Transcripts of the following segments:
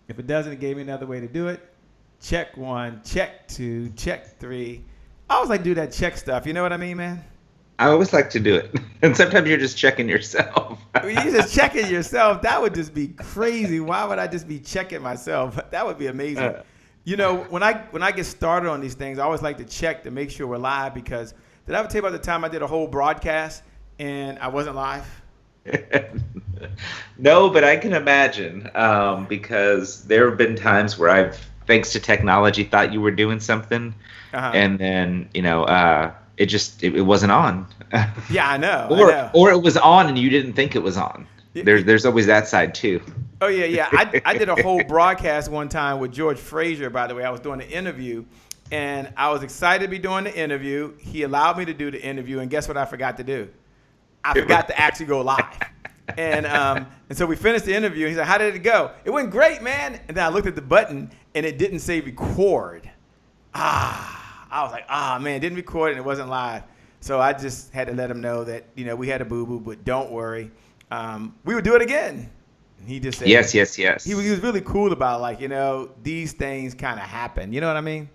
If it doesn't, it gave me another way to do it. Check 1, check 2, check 3. I always like to do that check stuff. You know what I mean, man? I always like to do it. And sometimes you're just checking yourself. You just checking yourself. That would just be crazy. Why would I just be checking myself? That would be amazing. You know, when I get started on these things, I always like to check to make sure we're live, because did I ever tell you about the time I did a whole broadcast and I wasn't live? No, but I can imagine, because there have been times where I've, thanks to technology, thought you were doing something, and then it wasn't on. Yeah, I know. Or it was on and you didn't think it was on. There's always that side too. Oh yeah. I did a whole broadcast one time with George Frazier. By the way, I was doing an interview, and I was excited to be doing the interview. He allowed me to do the interview, and guess what I forgot to do? I forgot to actually go live. And so we finished the interview. And he's like, "How did it go?" "It went great, man." And then I looked at the button, and it didn't say record. I was like, man, it didn't record and it wasn't live. So I just had to let him know that, we had a boo-boo, but don't worry. We would do it again. And he just said, yes. He was really cool about, like, these things kind of happen. You know what I mean?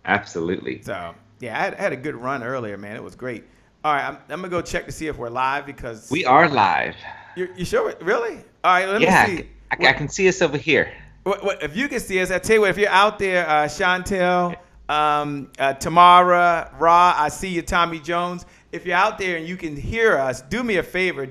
Absolutely. So, yeah, I had a good run earlier, man. It was great. All right, I'm going to go check to see if we're live, because... We are live. You sure? Really? All right, let me see. I can see us over here. If you can see us, I tell you what, if you're out there, Chantel... Tamara, Ra, I see you, Tommy Jones. If you're out there and you can hear us, do me a favor.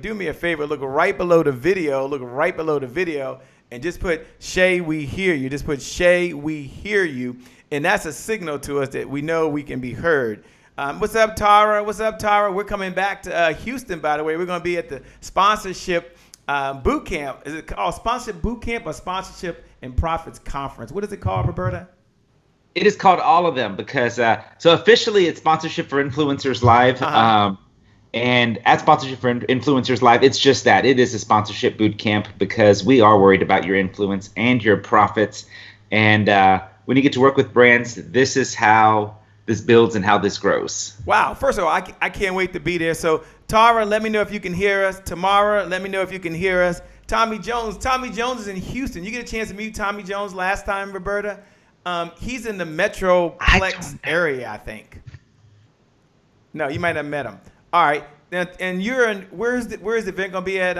Look right below the video, and just put Shay, we hear you. Just put Shay, we hear you. And that's a signal to us that we know we can be heard. What's up, Tara? We're coming back to Houston, by the way. We're going to be at the sponsorship boot camp. Is it called sponsorship boot camp or sponsorship and profits conference? What is it called, Roberta? It is called all of them, because so officially it's Sponsorship for Influencers Live. And at Sponsorship for Influencers Live, it's just that. It is a sponsorship boot camp, because we are worried about your influence and your profits. And when you get to work with brands, this is how this builds and how this grows. Wow. First of all, I can't wait to be there. So Tara, let me know if you can hear us. Tamara, let me know if you can hear us. Tommy Jones is in Houston. You get a chance to meet Tommy Jones last time, Roberta? He's in the Metroplex area, I think. No, you might have met him. All right. And you're in, where's the event going to be at,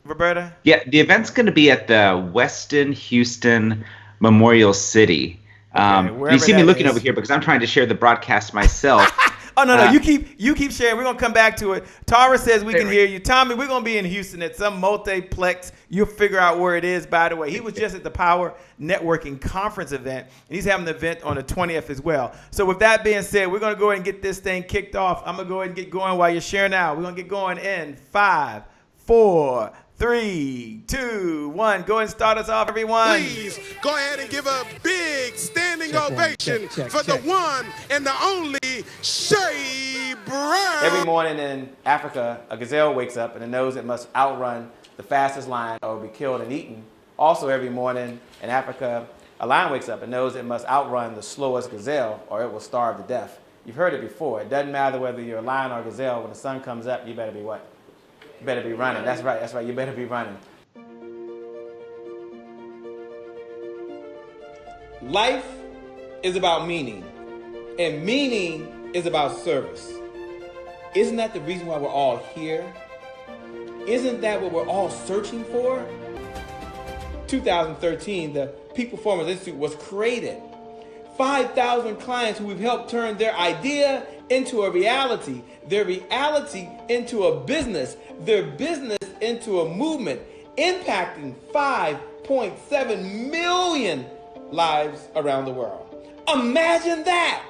Roberta? Yeah, the event's going to be at the Westin Houston Memorial City. You see me looking over here because I'm trying to share the broadcast myself. Oh, no. You keep sharing. We're going to come back to it. Tara says we can hear you. Tommy, we're going to be in Houston at some multiplex. You'll figure out where it is, by the way. He was just at the Power Networking Conference event, and he's having an event on the 20th as well. So with that being said, we're going to go ahead and get this thing kicked off. I'm going to go ahead and get going while you're sharing out. We're going to get going in 5, 4, 3, 2, 1. Go ahead and start us off, everyone. Please go ahead and give a big standing ovation for the one and the only Shay Brown. Every morning in Africa, a gazelle wakes up and it knows it must outrun the fastest lion or be killed and eaten. Also, every morning in Africa, a lion wakes up and knows it must outrun the slowest gazelle or it will starve to death. You've heard it before. It doesn't matter whether you're a lion or a gazelle. When the sun comes up, you better be what? You better be running. That's right. You better be running. Life is about meaning, and meaning is about service. Isn't that the reason why we're all here? Isn't that what we're all searching for? 2013, the Peak Performance Institute was created. 5,000 clients who we've helped turn their idea into a reality, their reality into a business, their business into a movement, impacting 5.7 million lives around the world. Imagine that!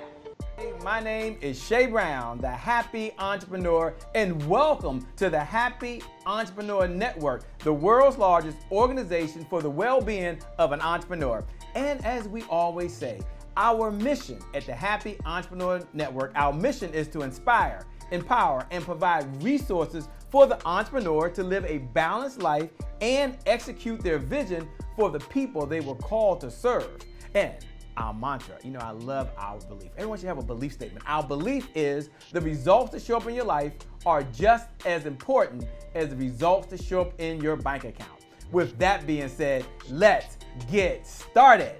My name is Shay Brown, the Happy Entrepreneur, and welcome to the Happy Entrepreneur Network, the world's largest organization for the well-being of an entrepreneur. And as we always say, our mission at the Happy Entrepreneur Network, our mission is to inspire, empower, and provide resources for the entrepreneur to live a balanced life and execute their vision for the people they were called to serve. And our mantra, I love our belief. Everyone should have a belief statement. Our belief is the results that show up in your life are just as important as the results that show up in your bank account. With that being said, let's get started.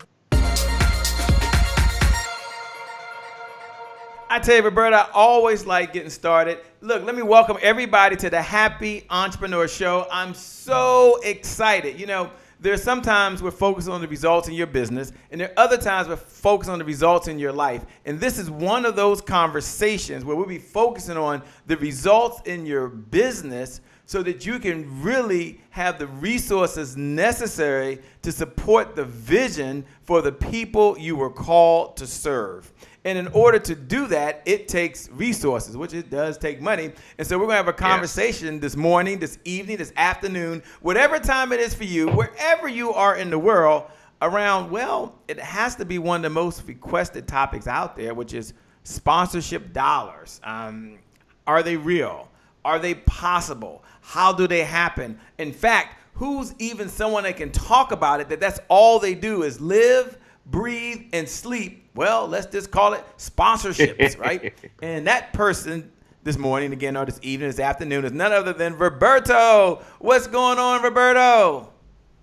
I tell you, Roberto, I always like getting started. Look, let me welcome everybody to the Happy Entrepreneur Show. I'm so excited. You know, there's sometimes we're focused on the results in your business, and there are other times we're focused on the results in your life. And this is one of those conversations where we'll be focusing on the results in your business so that you can really have the resources necessary to support the vision for the people you were called to serve. And in order to do that, it takes resources, which it does take money. And so we're going to have a conversation this morning, this evening, this afternoon, whatever time it is for you, wherever you are in the world, around, well, it has to be one of the most requested topics out there, which is sponsorship dollars. Are they real? Are they possible? How do they happen? In fact, who's even someone that can talk about it, that's all they do is live, breathe, and sleep? Well, let's just call it sponsorships, right? And that person this morning, again, or this evening, this afternoon, is none other than Roberto. What's going on, Roberto?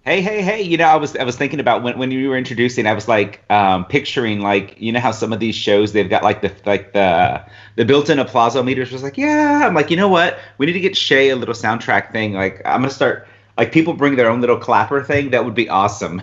Hey. You know, I was thinking about when you were introducing, I was like picturing, like, you know how some of these shows, they've got like the built-in applause meters. Was like, yeah. I'm like, you know what? We need to get Shay a little soundtrack thing. Like, I'm going to start, like, people bring their own little clapper thing. That would be awesome.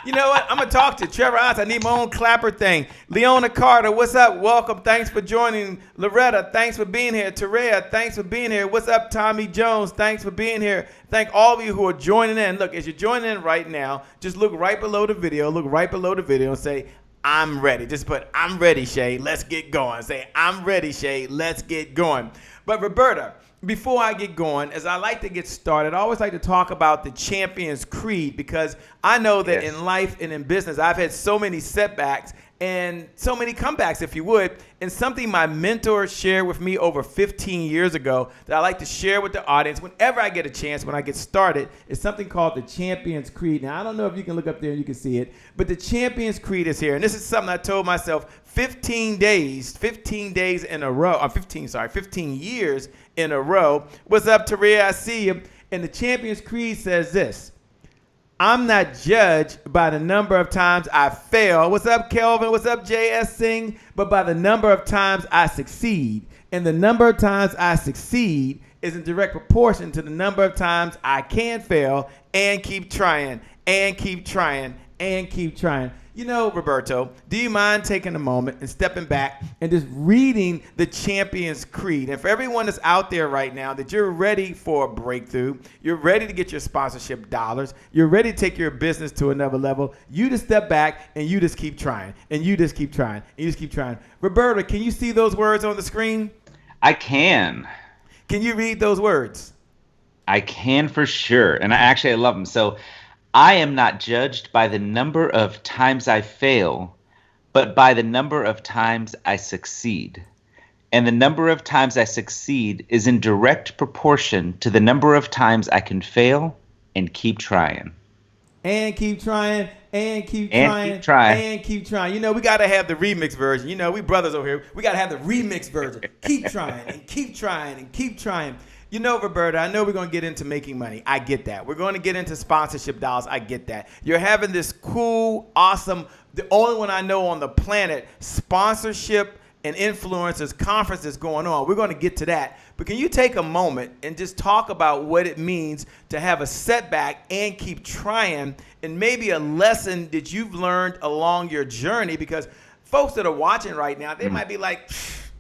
You know what? I'm going to talk to Trevor Otts. I need my own clapper thing. Leona Carter, what's up? Welcome. Thanks for joining. Loretta, thanks for being here. Terea, thanks for being here. What's up, Tommy Jones? Thanks for being here. Thank all of you who are joining in. Look, as you're joining in right now, just look right below the video. Look right below the video and say, I'm ready. Just put, I'm ready, Shay. Let's get going. Say, I'm ready, Shay. Let's get going. But Roberta, before I get going, as I like to get started, I always like to talk about the Champion's Creed, because I know that in life and in business, I've had so many setbacks and so many comebacks, if you would. And something my mentor shared with me over 15 years ago that I like to share with the audience whenever I get a chance, when I get started, is something called the Champion's Creed. Now, I don't know if you can look up there and you can see it, but the Champion's Creed is here. And this is something I told myself 15 days in a row, 15 years in a row. What's up, Terea? I see you. And the Champion's Creed says this: I'm not judged by the number of times I fail. What's up, Kelvin? What's up, J.S. Singh? But by the number of times I succeed. And the number of times I succeed is in direct proportion to the number of times I can fail and keep trying and keep trying and keep trying. You know, Roberto, do you mind taking a moment and stepping back and just reading the Champion's Creed? And for everyone that's out there right now, that you're ready for a breakthrough, you're ready to get your sponsorship dollars, you're ready to take your business to another level, you just step back and you just keep trying, and you just keep trying, and you just keep trying. Roberto, can you see those words on the screen? I can. Can you read those words? I can for sure. And I love them. So, I am not judged by the number of times I fail, but by the number of times I succeed. And the number of times I succeed is in direct proportion to the number of times I can fail and keep trying. And keep trying, and keep trying, and keep trying, and keep trying. You know, we got to have the remix version. You know, we brothers over here. We got to have the remix version. Keep trying, and keep trying, and keep trying. You know, Roberta, I know we're going to get into making money. I get that. We're going to get into sponsorship dollars. I get that. You're having this cool, awesome, the only one I know on the planet, sponsorship and influencers conferences going on. We're going to get to that. But can you take a moment and just talk about what it means to have a setback and keep trying, and maybe a lesson that you've learned along your journey? Because folks that are watching right now, they might be like,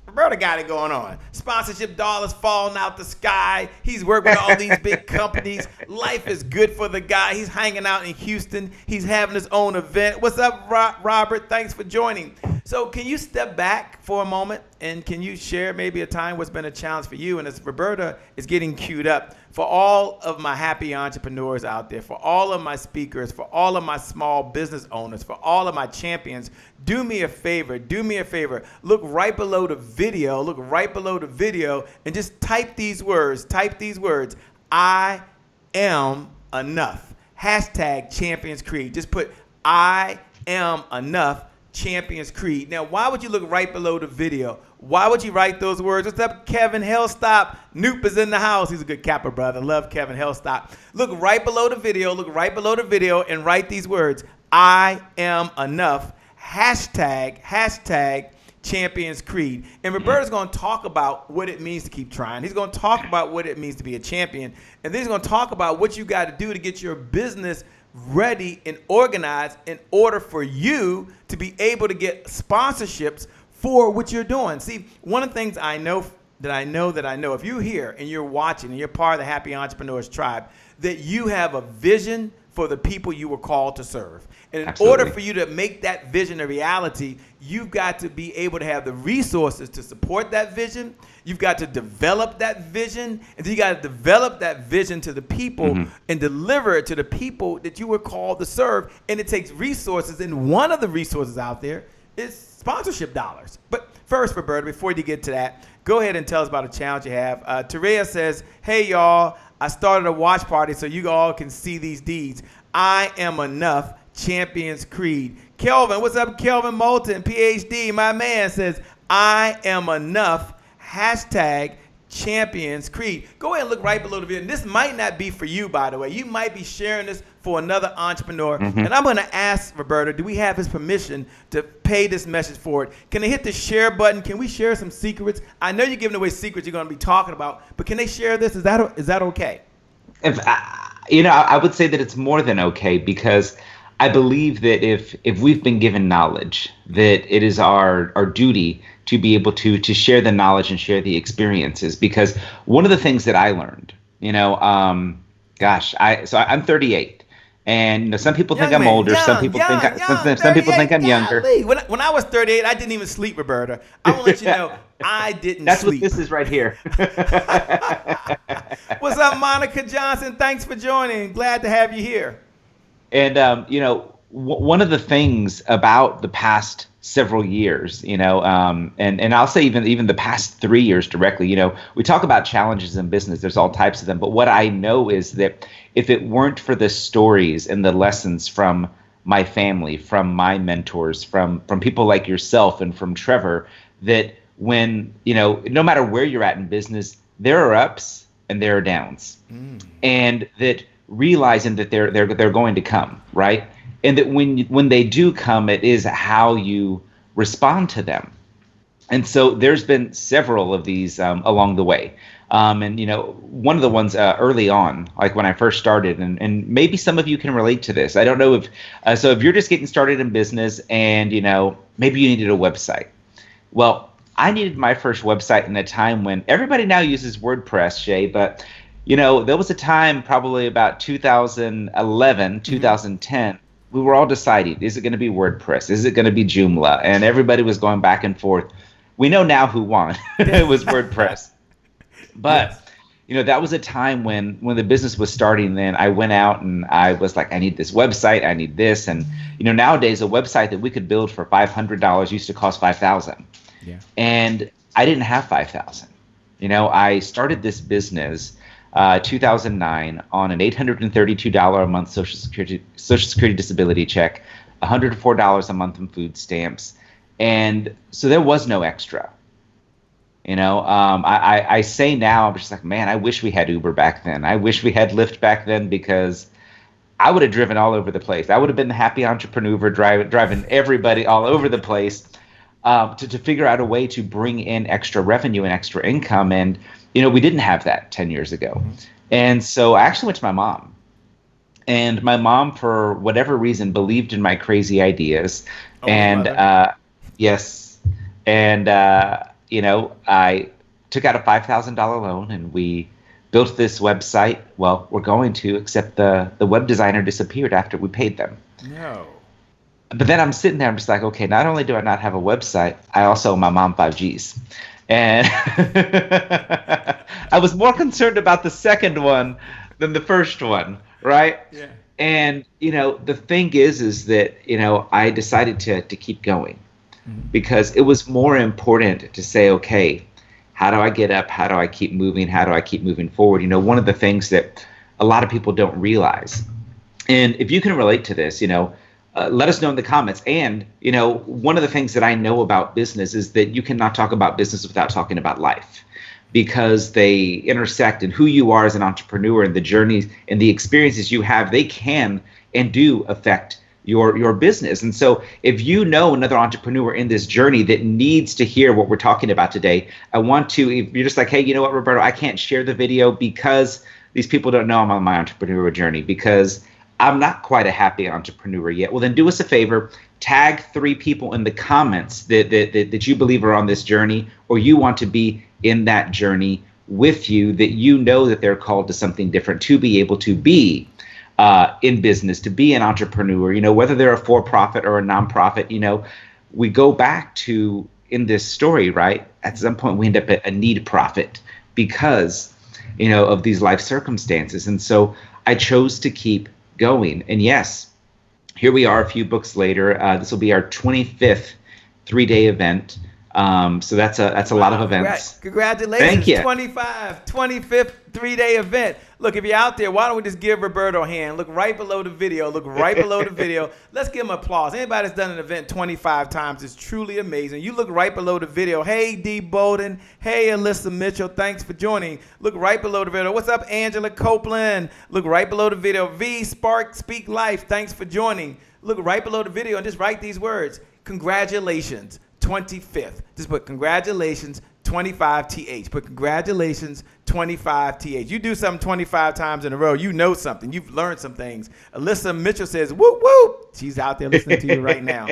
Roberto got it going on. Sponsorship dollars falling out the sky. He's working with all these big companies. Life is good for the guy. He's hanging out in Houston. He's having his own event. What's up, Robert? Thanks for joining. So can you step back for a moment, and can you share maybe a time what's been a challenge for you? And as Roberta is getting queued up, for all of my happy entrepreneurs out there, for all of my speakers, for all of my small business owners, for all of my champions, do me a favor. Look right below the video, and just type these words. I am enough. Hashtag Champions Creed. Just put I am enough. Champions Creed. Now, why would you look right below the video? Why would you write those words? What's up, Kevin Hellstop? Noop is in the house. He's a good Kappa brother. Love Kevin Hellstop. Look right below the video, and write these words. I am enough. Hashtag Champions Creed. And Roberto's going to talk about what it means to keep trying. He's going to talk about what it means to be a champion. And then he's going to talk about what you got to do to get your business ready and organized in order for you to be able to get sponsorships for what you're doing. See, one of the things I know, if you're here and you're watching and you're part of the Happy Entrepreneurs Tribe, that you have a vision for the people you were called to serve. And in Absolutely. order for you to make that vision a reality, you've got to be able to have the resources to support that vision. You've got to develop that vision, and then you got to develop that vision to the people and deliver it to the people that you were called to serve. And it takes resources, and one of the resources out there is sponsorship dollars. But first, Roberto, before you get to that, go ahead and tell us about a challenge you have. Terea says, hey, y'all, I started a watch party so you all can see these deeds. I am enough. Champions Creed. Kelvin, what's up, Kelvin Moulton, PhD, my man, says, I am enough. Hashtag Champions Creed. Go ahead and look right below the video. And this might not be for you, by the way. You might be sharing this for another entrepreneur. And I'm going to ask Roberto, do we have his permission to pay this message forward? Can they hit the share button? Can we share some secrets? I know you're giving away secrets you're going to be talking about, but can they share this? Is that okay? I would say that it's more than okay, because I believe that if we've been given knowledge, that it is our duty to be able to share the knowledge and share the experiences. Because one of the things that I learned, I'm 38, and some people think I'm older, some people think I'm younger. When I was 38, I didn't even sleep, Roberta. I want to let you know I didn't That's sleep. That's what this is right here. What's up, Monica Johnson? Thanks for joining. Glad to have you here. And, one of the things about the past several years, and I'll say even the past 3 years directly, we talk about challenges in business. There's all types of them. But what I know is that if it weren't for the stories and the lessons from my family, from my mentors, from people like yourself and from Trevor, that when, no matter where you're at in business, there are ups and there are downs. And that realizing that they're going to come, right? And that when they do come, it is how you respond to them. And so there's been several of these along the way. And one of the ones early on, like when I first started, and maybe some of you can relate to this. I don't know if you're just getting started in business and maybe you needed a website. Well, I needed my first website in a time when everybody now uses WordPress, Shay, but there was a time probably about 2011, 2010, we were all deciding, is it going to be WordPress? Is it going to be Joomla? And everybody was going back and forth. We know now who won. It was WordPress. But, that was a time when the business was starting. Then I went out and I was like, I need this website. I need this. And, nowadays a website that we could build for $500 used to cost $5,000. Yeah. And I didn't have $5,000. I started this business 2009 on an $832 a month Social Security disability check, $104 a month in food stamps, and so there was no extra. I say now, I'm just like, man, I wish we had Uber back then. I wish we had Lyft back then, because I would have driven all over the place. I would have been the happy entrepreneur driving everybody all over the place to figure out a way to bring in extra revenue and extra income. And we didn't have that 10 years ago. And so I actually went to my mom. And my mom, for whatever reason, believed in my crazy ideas. Yes. And, I took out a $5,000 loan and we built this website. Well, we're going to, except the web designer disappeared after we paid them. No. But then I'm sitting there, I'm just like, okay, not only do I not have a website, I also owe my mom 5Gs. And I was more concerned about the second one than the first one, right? Yeah. And, the thing is that, I decided to keep going because it was more important to say, okay, how do I get up? How do I keep moving? How do I keep moving forward? One of the things that a lot of people don't realize, and if you can relate to this, let us know in the comments. And, one of the things that I know about business is that you cannot talk about business without talking about life, because they intersect, and who you are as an entrepreneur and the journeys and the experiences you have, they can and do affect your business. And so if you know another entrepreneur in this journey that needs to hear what we're talking about today, I want to, if you're just like, hey, you know what, Roberto, I can't share the video because these people don't know I'm on my entrepreneurial journey, because I'm not quite a happy entrepreneur yet. Well, then do us a favor, tag 3 people in the comments that you believe are on this journey, or you want to be in that journey with you, that you know that they're called to something different, to be able to be in business, to be an entrepreneur, whether they're a for-profit or a nonprofit. We go back to, in this story, right, at some point we end up at a need profit because, of these life circumstances. And so I chose to keep going. And yes, here we are a few books later. This will be our 25th 3-day event. So that's a lot of events. Congratulations. Thank you. 25th 3-day event. Look, if you're out there, why don't we just give Roberto a hand? Look right below the video. Let's give him applause. Anybody that's done an event 25 times is truly amazing. You look right below the video. Hey, D. Bolden. Hey, Alyssa Mitchell. Thanks for joining. Look right below the video. What's up, Angela Copeland? Look right below the video. V. Spark Speak Life. Thanks for joining. Look right below the video and just write these words. Congratulations. 25th. Just put congratulations 25th. Put congratulations 25th. You do something 25 times in a row, you know something. You've learned some things. Alyssa Mitchell says, whoop, whoop. She's out there listening to you right now.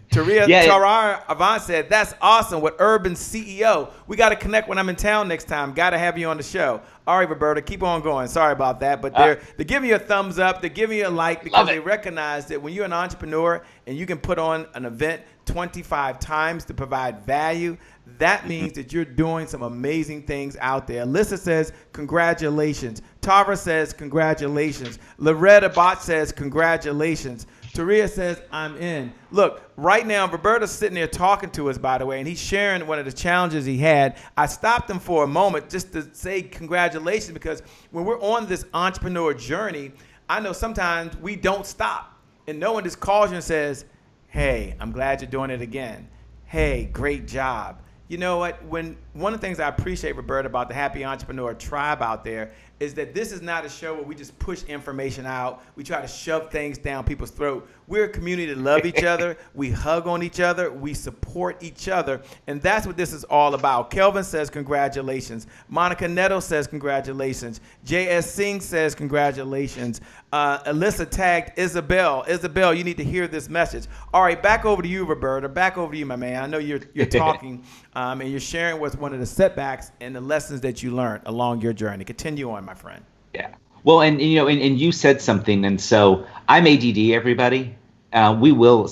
Tarar Avant said, that's awesome with Urban CEO. We got to connect when I'm in town next time. Got to have you on the show. All right, Roberta, keep on going. Sorry about that. But they're giving you a thumbs up. They're giving you a like because they recognize that when you're an entrepreneur and you can put on an event 25 times to provide value, that means that you're doing some amazing things out there. Alyssa says, congratulations. Tara says, congratulations. Loretta Bott says, congratulations. Taria says, I'm in. Look, right now, Roberto's sitting there talking to us, by the way, and he's sharing one of the challenges he had. I stopped him for a moment just to say congratulations, because when we're on this entrepreneur journey, I know sometimes we don't stop. And no one just calls you and says, hey, I'm glad you're doing it again. Hey, great job. You know what? One of the things I appreciate, Roberto, about the Happy Entrepreneur Tribe out there is that this is not a show where we just push information out. We try to shove things down people's throat. We're a community that love each other. We hug on each other. We support each other. And that's what this is all about. Kelvin says congratulations. Monica Netto says congratulations. J.S. Singh says congratulations. Alyssa tagged Isabel. Isabel, you need to hear this message. All right, back over to you, Roberta. Back over to you, my man. I know you're talking and you're sharing what's one of the setbacks and the lessons that you learned along your journey. Continue on, my friend. Yeah. Well, and you said something, and so I'm ADD, everybody. We will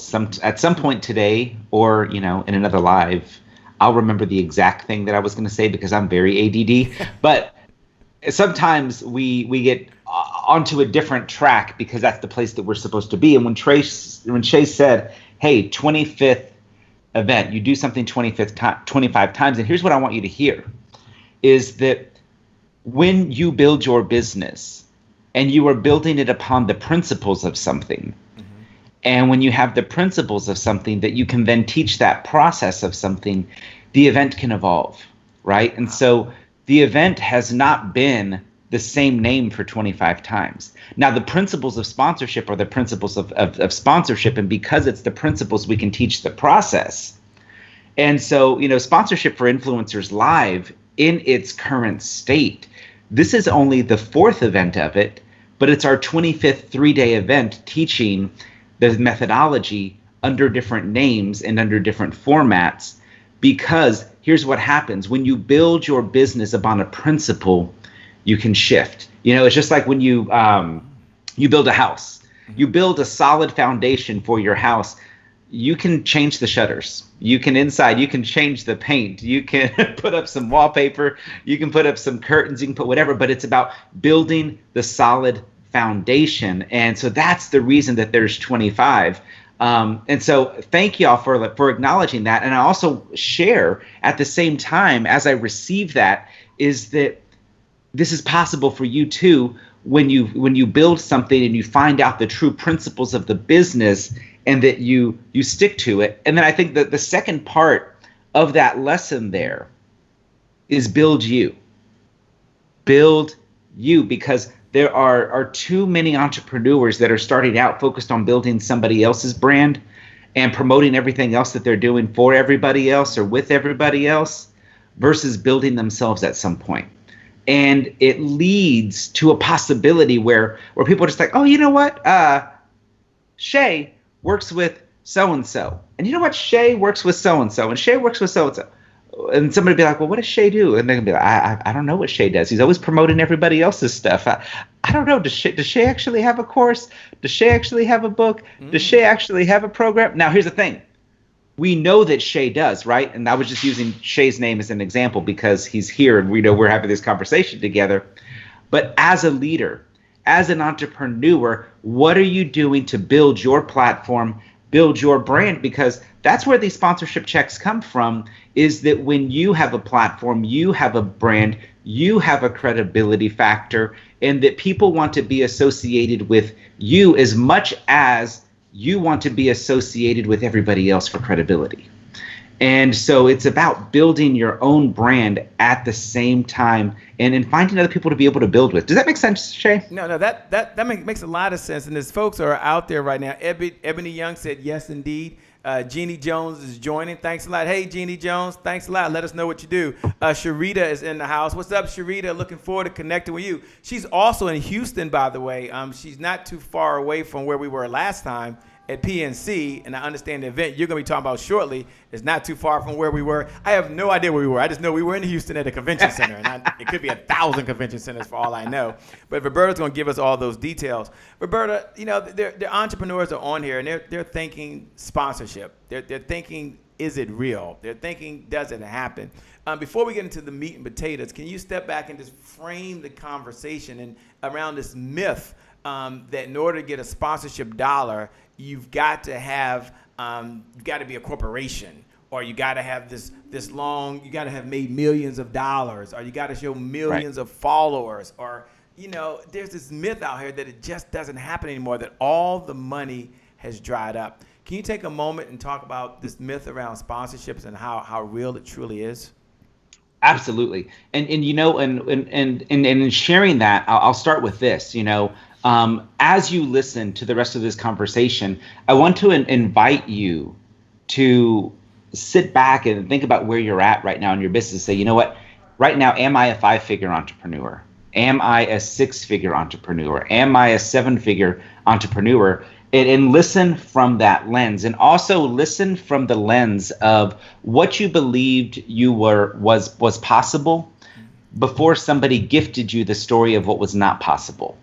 at some point today, or in another live, I'll remember the exact thing that I was going to say because I'm very ADD. But sometimes we get onto a different track because that's the place that we're supposed to be. And when Chase said, "Hey, 25th event, you do something 25 times," and here's what I want you to hear, is that when you build your business and you are building it upon the principles of something, and when you have the principles of something that you can then teach that process of something, the event can evolve, right? And so the event has not been the same name for 25 times. Now, the principles of sponsorship are the principles of sponsorship, and because it's the principles, we can teach the process. And so, Sponsorship for Influencers Live in its current state, this is only the 4th event of it, but it's our 25th 3-day event teaching the methodology under different names and under different formats, because here's what happens. When you build your business upon a principle, you can shift. It's just like when you build a house. You build a solid foundation for your house. You can change the shutters. You can change the paint. You can put up some wallpaper. You can put up some curtains. You can put whatever, but it's about building the solid foundation. And so that's the reason that there's 25. And so thank y'all for acknowledging that. And I also share at the same time as I receive that is that this is possible for you too when you build something and you find out the true principles of the business and that you stick to it. And then I think that the second part of that lesson there is build you. Build you, because there are too many entrepreneurs that are starting out focused on building somebody else's brand and promoting everything else that they're doing for everybody else or with everybody else versus building themselves at some point. And it leads to a possibility where people are just like, oh, you know what? Shay works with so-and-so. And you know what? Shay works with so-and-so. And Shay works with so-and-so. And somebody be like, well, what does Shay do? And they're going to be like, I don't know what Shay does. He's always promoting everybody else's stuff. I don't know. Does Shay actually have a course? Does Shay actually have a book? Does Shay actually have a program? Now, here's the thing. We know that Shay does, right? And I was just using Shay's name as an example because he's here and we know we're having this conversation together. But as a leader, as an entrepreneur, what are you doing to build your platform, build your brand? Because that's where these sponsorship checks come from, is that when you have a platform, you have a brand, you have a credibility factor, and that people want to be associated with you as much as you want to be associated with everybody else for credibility. And so it's about building your own brand at the same time and finding other people to be able to build with. Does that make sense, Shay? No, that makes a lot of sense. And there's folks who are out there right now. Ebony Young said, yes, indeed. Jeannie Jones is joining. Thanks a lot. Hey, Jeannie Jones, thanks a lot. Let us know what you do. Sharita is in the house. What's up, Sharita? Looking forward to connecting with you. She's also in Houston, by the way. She's not too far away from where we were last time at PNC, and I understand the event you're going to be talking about shortly is not too far from where we were. I have no idea where we were. I just know we were in Houston at a convention center, and it could be 1,000 convention centers for all I know. But Roberto's going to give us all those details. Roberto, you know, the entrepreneurs are on here, and they're thinking sponsorship. They're thinking, is it real? They're thinking, does it happen? Before we get into the meat and potatoes, can you step back and just frame the conversation and around this myth that in order to get a sponsorship dollar, you've got to have be a corporation, or you got to have this long, you got to have made millions of dollars, or you got to show millions of followers, or, you know, there's this myth out here that it just doesn't happen anymore, that all the money has dried up. Can you take a moment and talk about this myth around sponsorships and how real it truly is? Absolutely. And you know, and in sharing that, I'll start with this, you know. As you listen to the rest of this conversation, I want to invite you to sit back and think about where you're at right now in your business. Say, you know what, right now, am I a 5-figure entrepreneur? Am I a 6-figure entrepreneur? Am I a 7-figure entrepreneur? And listen from that lens, and also listen from the lens of what you believed you was possible before somebody gifted you the story of what was not possible.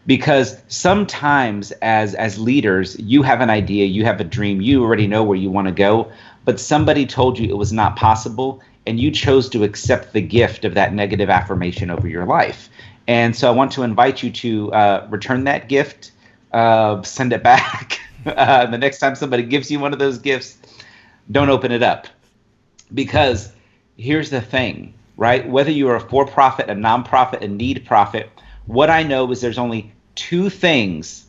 Because sometimes as leaders, you have an idea, you have a dream, you already know where you want to go, but somebody told you it was not possible, and you chose to accept the gift of that negative affirmation over your life. And so I want to invite you to return that gift, send it back. The next time somebody gives you one of those gifts, don't open it up. Because here's the thing, right? Whether you're a for-profit, a nonprofit, a need profit, what I know is there's only two things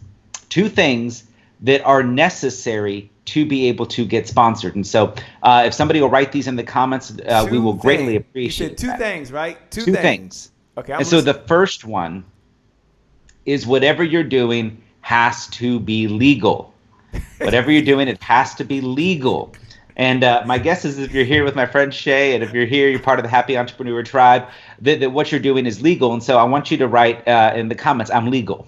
that are necessary to be able to get sponsored. And so if somebody will write these in the comments, we will greatly appreciate it. You said two things, right? Two things. Okay. And so the first one is whatever you're doing has to be legal. Whatever you're doing, it has to be legal. And my guess is if you're here with my friend Shay, and if you're here, you're part of the Happy Entrepreneur Tribe, that what you're doing is legal. And so I want you to write in the comments, I'm legal.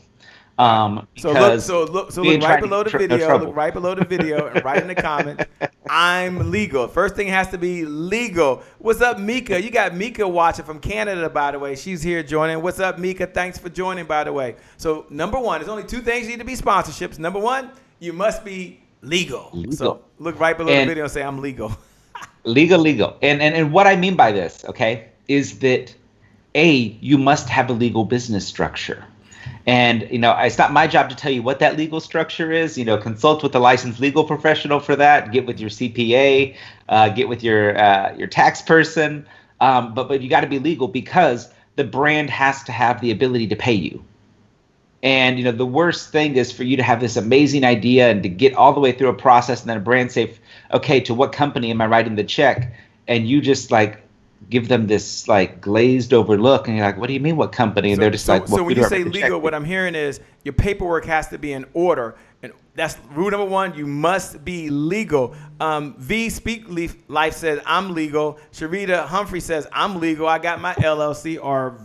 So look right below the video. Look right below the video and write in the comment, I'm legal. First thing has to be legal. What's up, Mika? You got Mika watching from Canada, by the way. She's here joining. What's up, Mika? Thanks for joining, by the way. So number one, there's only two things you need to be sponsorships. Number one, you must be legal. So look right below the video and say, I'm legal. Legal. And what I mean by this, okay, is that you must have a legal business structure. And, you know, it's not my job to tell you what that legal structure is. You know, consult with a licensed legal professional for that. Get with your CPA, get with your tax person. But you got to be legal because the brand has to have the ability to pay you. And, the worst thing is for you to have this amazing idea and to get all the way through a process and then a brand say, okay, to what company am I writing the check? And you just give them this glazed over look, and you're like, what do you mean what company? And they're just so when you say legal, what I'm hearing is your paperwork has to be in order. And that's rule number one. You must be legal. V Speak Life says, I'm legal. Sharita Humphrey says, I'm legal. I got my LLC or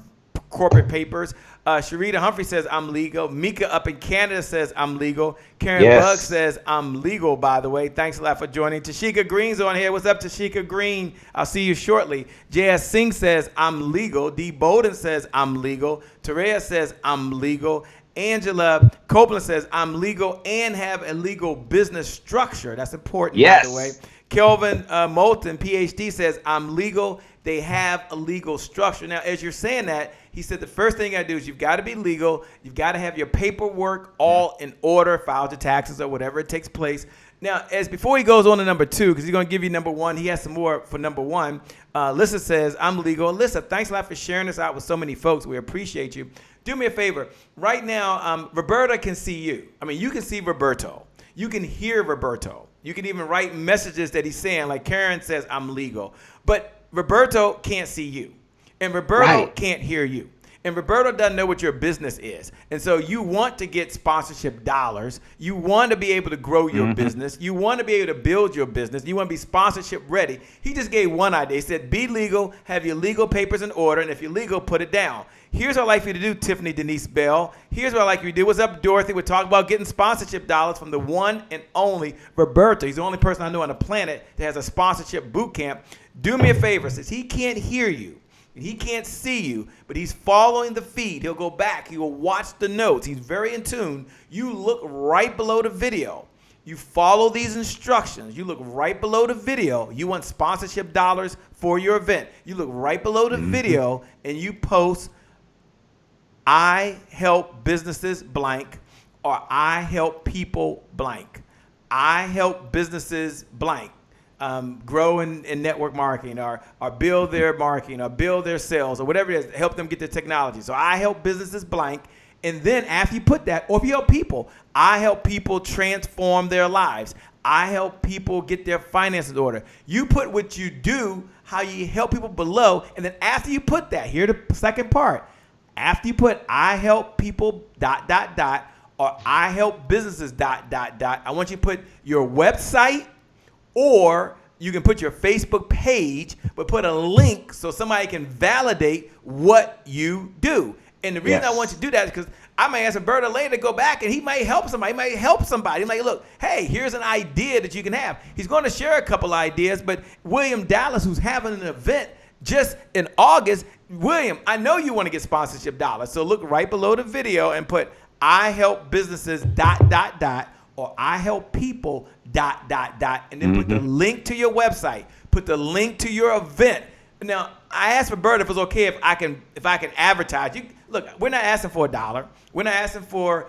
corporate papers. Sharita Humphrey says, I'm legal. Mika up in Canada says, I'm legal. Karen Bug says, I'm legal, by the way. Thanks a lot for joining. Tashika Green's on here. What's up, Tashika Green? I'll see you shortly. J.S. Singh says, I'm legal. D. Bowden says, I'm legal. Terea says, I'm legal. Angela Copeland says, I'm legal and have a legal business structure. That's important, by the way. Kelvin Moulton, PhD, says, I'm legal. They have a legal structure. Now, as you're saying that, he said the first thing I do is you've got to be legal. You've got to have your paperwork all in order, file your taxes or whatever it takes place. Now, before he goes on to number two, because he's going to give you number one, he has some more for number one. Lissa says, I'm legal. Lissa, thanks a lot for sharing this out with so many folks. We appreciate you. Do me a favor. Right now, Roberta can see you. I mean, you can see Roberto. You can hear Roberto. You can even write messages that he's saying, like Karen says, I'm legal. But Roberto can't see you. And Roberto can't hear you. And Roberto doesn't know what your business is. And so you want to get sponsorship dollars. You want to be able to grow your business. You want to be able to build your business. You want to be sponsorship ready. He just gave one idea. He said, be legal, have your legal papers in order, and if you're legal, put it down. Here's what I'd like for you to do, Tiffany Denise Bell. Here's what I'd like for you to do. What's up, Dorothy? We're talking about getting sponsorship dollars from the one and only Roberto. He's the only person I know on the planet that has a sponsorship boot camp. Do me a favor. Since he can't hear you, he can't see you, but he's following the feed. He'll go back. He will watch the notes. He's very in tune. You look right below the video. You follow these instructions. You look right below the video. You want sponsorship dollars for your event. You look right below the video, and you post, I help businesses blank, or I help people blank. I help businesses blank. Grow in network marketing or build their marketing or build their sales or whatever it is, help them get their technology. So I help businesses blank. And then after you put that, or if you help people, I help people transform their lives. I help people get their finances in order. You put what you do, how you help people below. And then after you put that, here the second part. After you put I help people ... or I help businesses ... I want you to put your website, or you can put your Facebook page, but put a link so somebody can validate what you do. And the reason I want you to do that is because I may ask Roberto later to go back, and he might help somebody. He might help somebody. He might look, hey, here's an idea that you can have. He's going to share a couple ideas, but William Dallas, who's having an event just in August, William, I know you want to get sponsorship dollars. So look right below the video and put I help businesses ... or I help people ... and then put the link to your website, put the link to your event. Now, I asked Roberto if it's okay if I can advertise. Look, we're not asking for $1. We're not asking for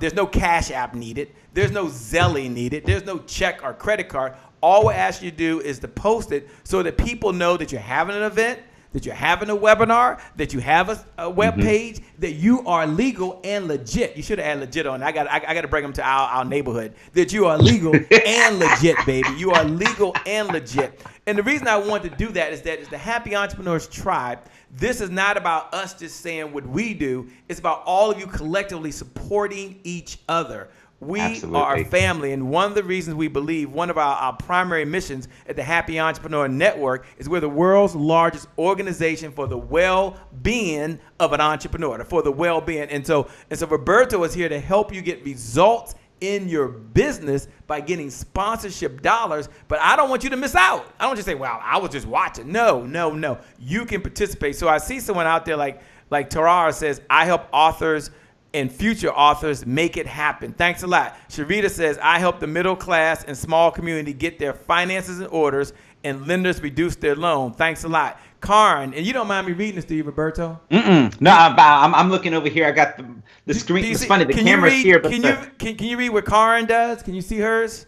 there's no Cash App needed. There's no Zelle needed. There's no check or credit card. All we're asking you to do is to post it so that people know that you're having an event, that you're having a webinar, that you have a web page, that you are legal and legit. You should have had legit on. I got to bring them to our neighborhood. That you are legal and legit, baby. You are legal and legit. And the reason I want to do that is that it's the Happy Entrepreneurs Tribe. This is not about us just saying what we do. It's about all of you collectively supporting each other. We are a family, and one of the reasons we believe, one of our primary missions at the Happy Entrepreneur Network is we're the world's largest organization for the well-being of an entrepreneur, for the well-being. And so Roberto is here to help you get results in your business by getting sponsorship dollars, but I don't want you to miss out. I don't want you to say, well, I was just watching. No. You can participate. So I see someone out there like Tarara says, I help authors and future authors make it happen. Thanks a lot. Sharita says, I help the middle class and small community get their finances in orders and lenders reduce their loan. Thanks a lot. Karn, and you don't mind me reading this to you, Roberto? No, I'm looking over here. I got the screen. It's funny, the camera's here. But can you read what Karn does? Can you see hers?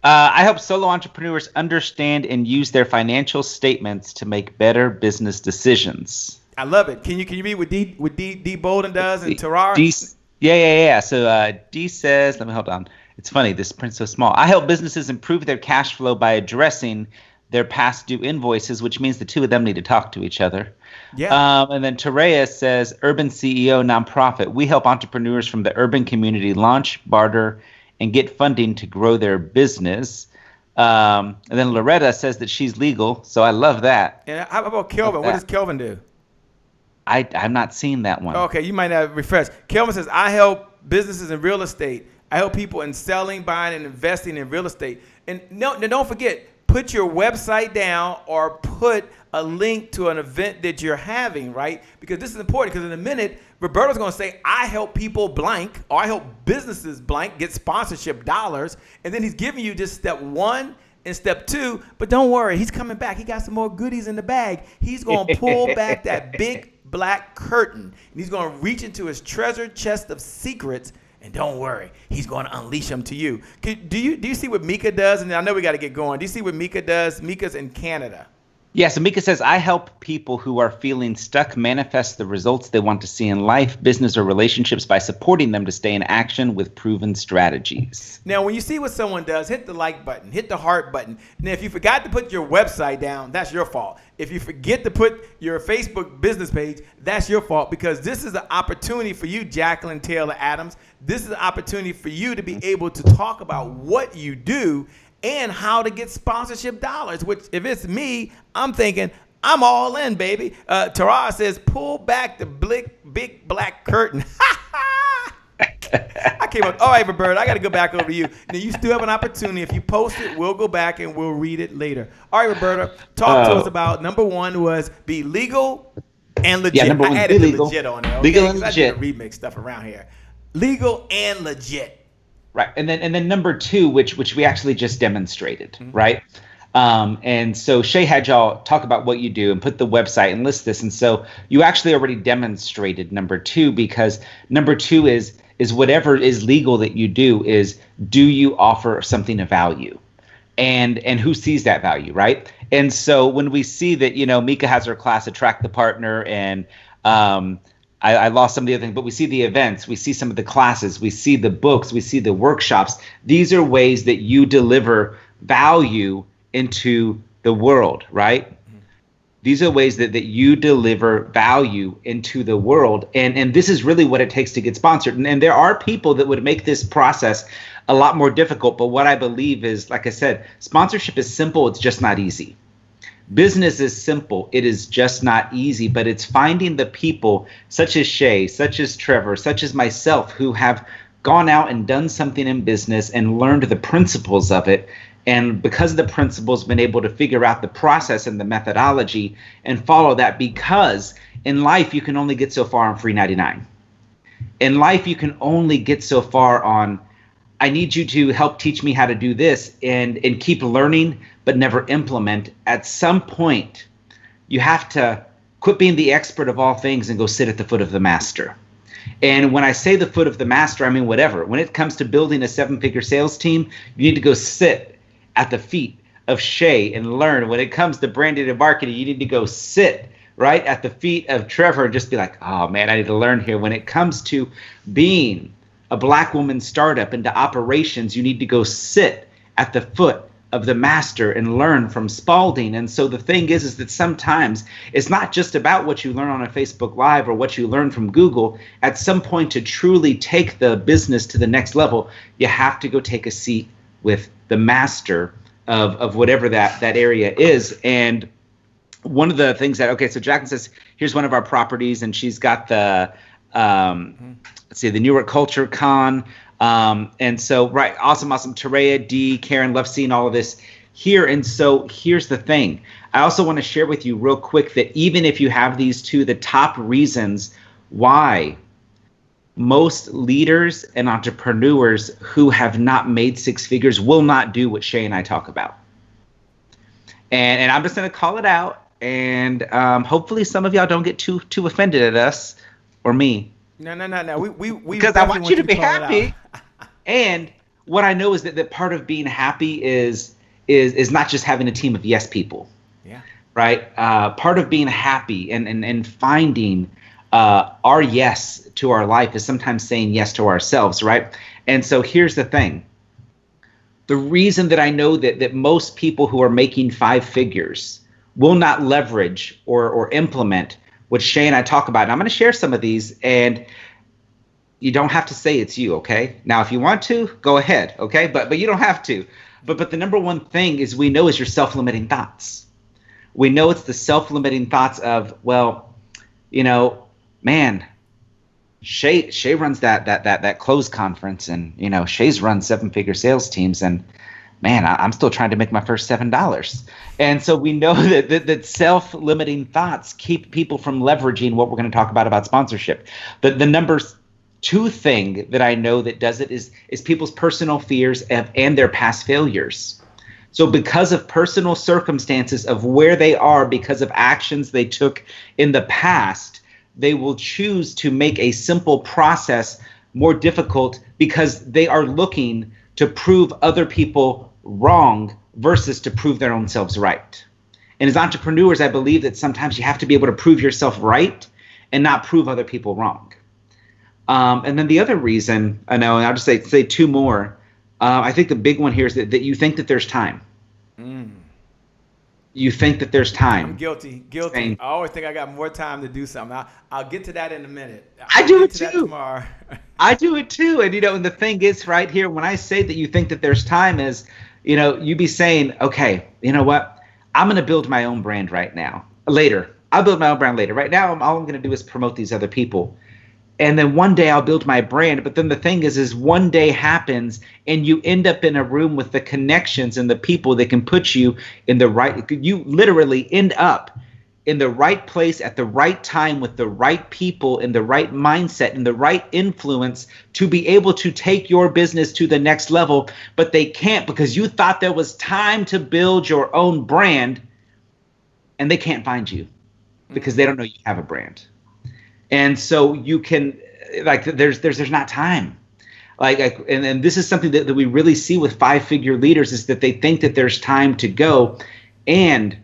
I help solo entrepreneurs understand and use their financial statements to make better business decisions. I love it. Can you read what D Bolden does and Tarara? Yeah. So D says, let me hold on. It's funny, this print's so small. I help businesses improve their cash flow by addressing their past due invoices, which means the two of them need to talk to each other. Yeah. And then Terea says, Urban CEO nonprofit. We help entrepreneurs from the urban community launch, barter, and get funding to grow their business. And then Loretta says that she's legal, so I love that. And how about Kelvin? What does Kelvin do? I'm not seeing that one. Okay, you might not refresh. Kelvin says, I help businesses in real estate. I help people in selling, buying, and investing in real estate. And no, don't forget, put your website down or put a link to an event that you're having, right? Because this is important, because in a minute, Roberto's going to say, I help people blank, or I help businesses blank get sponsorship dollars. And then he's giving you just step 1 and step 2. But don't worry, he's coming back. He got some more goodies in the bag. He's going to pull back that big black curtain, and he's going to reach into his treasure chest of secrets. And don't worry, he's going to unleash them to you. Do you see what Mika does? And I know we got to get going. Do you see what Mika does? Mika's in Canada. Yeah, so Mika says, I help people who are feeling stuck manifest the results they want to see in life, business, or relationships by supporting them to stay in action with proven strategies. Now, when you see what someone does, hit the like button, hit the heart button. Now, if you forgot to put your website down, that's your fault. If you forget to put your Facebook business page, that's your fault, because this is an opportunity for you, Jacqueline Taylor Adams. This is an opportunity for you to be able to talk about what you do and how to get sponsorship dollars, which if it's me, I'm thinking, I'm all in, baby. Tara says, pull back the big black curtain. I came up. All right, Roberto, I got to go back over to you. Now, you still have an opportunity. If you post it, we'll go back and we'll read it later. All right, Roberto, talk to us about number 1 was be legal and legit. Yeah, number 1, I added be the legal. legit on there. Okay? Legal and legit. I did remix stuff around here. Legal and legit. Right, and then number 2, which we actually just demonstrated, right? And so Shay had y'all talk about what you do and put the website and list this, and so you actually already demonstrated number 2, because number 2 is whatever is legal that you do you offer something of value, and who sees that value, right? And so when we see that, Mika has her class, Attract the Partner, and I lost some of the other things, but we see the events, we see some of the classes, we see the books, we see the workshops. These are ways that you deliver value into the world, right? These are ways that you deliver value into the world. And this is really what it takes to get sponsored. And there are people that would make this process a lot more difficult. But what I believe is, like I said, sponsorship is simple. It's just not easy. Business is simple. It is just not easy, but it's finding the people such as Shay, such as Trevor, such as myself, who have gone out and done something in business and learned the principles of it. And because of the principles, been able to figure out the process and the methodology and follow that, because in life, you can only get so far on free 99. In life, you can only get so far on, I need you to help teach me how to do this, and keep learning, but never implement. At some point, you have to quit being the expert of all things and go sit at the foot of the master. And when I say the foot of the master, I mean whatever. When it comes to building a 7-figure sales team, you need to go sit at the feet of Shay and learn. When it comes to branding and marketing, you need to go sit right at the feet of Trevor and just be like, oh man, I need to learn here. When it comes to being a Black woman startup into operations, you need to go sit at the foot of the master and learn from Spalding. And so the thing is that sometimes it's not just about what you learn on a Facebook Live or what you learn from Google. At some point, to truly take the business to the next level, you have to go take a seat with the master of whatever that area is. And one of the things that, okay, so Jacqueline says, here's one of our properties, and she's got the, let's see, the New York Culture Con. And so, right, awesome. Terea, D, Karen, love seeing all of this here. And so here's the thing. I also want to share with you real quick that even if you have these two, the top reasons why most leaders and entrepreneurs who have not made 6 figures will not do what Shay and I talk about. And I'm just going to call it out. And hopefully some of y'all don't get too offended at us or me. No. We because I want you to be happy. And what I know is that part of being happy is not just having a team of yes people. Yeah. Right. Part of being happy and finding our yes to our life is sometimes saying yes to ourselves, right? And so here's the thing. The reason that I know that most people who are making 5 figures will not leverage or implement what Shay and I talk about. And I'm going to share some of these, and you don't have to say it's you, okay? Now, if you want to, go ahead, okay? But you don't have to. But the number one thing is we know is your self-limiting thoughts. We know it's the self-limiting thoughts of, well, you know, man, Shay runs that close conference, and you know Shay's run 7-figure sales teams, and man, I'm still trying to make my first $7. And so we know that self-limiting thoughts keep people from leveraging what we're going to talk about sponsorship. But the number 2 thing that I know that does it is people's personal fears and their past failures. So because of personal circumstances of where they are, because of actions they took in the past, they will choose to make a simple process more difficult because they are looking to prove other people wrong versus to prove their own selves right. And as entrepreneurs, I believe that sometimes you have to be able to prove yourself right and not prove other people wrong. And then the other reason, I know, and I'll just say 2 more. I think the big one here is that you think that there's time. You think that there's time. I'm guilty. I always think I got more time to do something. I'll get to that in a minute. I do it too. That tomorrow. I do it too. And, you know, and the thing is right here, when I say that you think that there's time is, you know, you be saying, okay, you know what? I'm going to build my own brand later. I'll build my own brand later. Right now, all I'm going to do is promote these other people. And then one day I'll build my brand. But then the thing is one day happens and you end up in a room with the connections and the people that can put you in the right, you literally end up in the right place at the right time with the right people in the right mindset and the right influence to be able to take your business to the next level. But they can't because you thought there was time to build your own brand, and they can't find you because they don't know you have a brand. And so you can, like, there's not time. And this is something that we really see with 5-figure leaders is that they think that there's time to go. And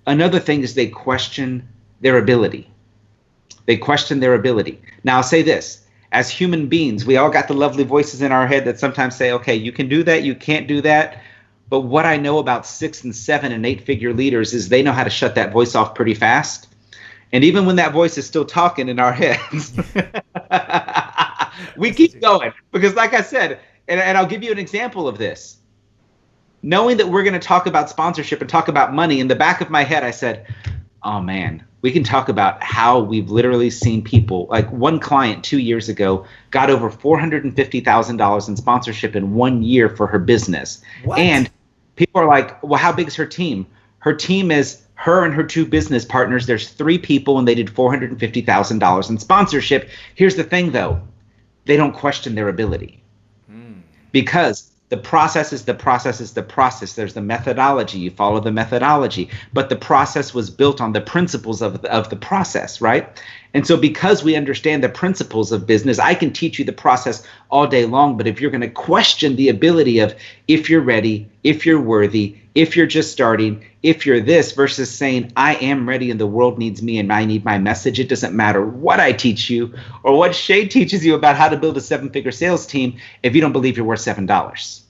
another thing is they question their ability. Now, I'll say this. As human beings, we all got the lovely voices in our head that sometimes say, okay, you can do that, you can't do that. But what I know about 6 and 7 and 8-figure leaders is they know how to shut that voice off pretty fast. And even when that voice is still talking in our heads, we keep going. Because like I said, and I'll give you an example of this. Knowing that we're going to talk about sponsorship and talk about money, in the back of my head, I said, oh man, we can talk about how we've literally seen people, like one client 2 years ago got over $450,000 in sponsorship in 1 year for her business. What? And people are like, well, how big is her team? Her team is her and her 2 business partners. There's 3 people and they did $450,000 in sponsorship. Here's the thing though, they don't question their ability because the process is the process. There's the methodology. You follow the methodology, but the process was built on the principles of the process, right? And so because we understand the principles of business, I can teach you the process all day long. But if you're going to question the ability of if you're ready, if you're worthy, if you're just starting, if you're this versus saying, I am ready and the world needs me and I need my message. It doesn't matter what I teach you or what Shay teaches you about how to build a 7-figure sales team if you don't believe you're worth $7.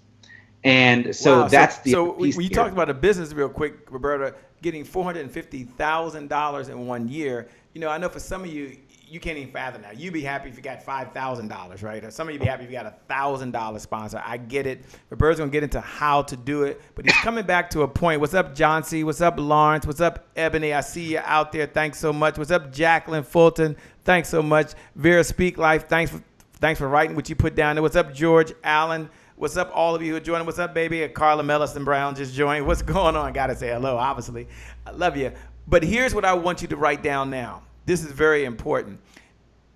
And so that's the piece. So you talked about a business real quick, Roberto, getting $450,000 in 1 year. You know, I know for some of you, you can't even fathom that. You'd be happy if you got $5,000, right? Or some of you be happy if you got $1,000 sponsor. I get it. Roberto's going to get into how to do it, but he's coming back to a point. What's up, John C? What's up, Lawrence? What's up, Ebony? I see you out there. Thanks so much. What's up, Jacqueline Fulton? Thanks so much. Vera Speak Life. Thanks for writing what you put down there. What's up, George Allen? What's up, all of you who are joining? What's up, baby? Carla Mellison Brown just joined. What's going on? Got to say hello, obviously. I love you. But here's what I want you to write down now. This is very important.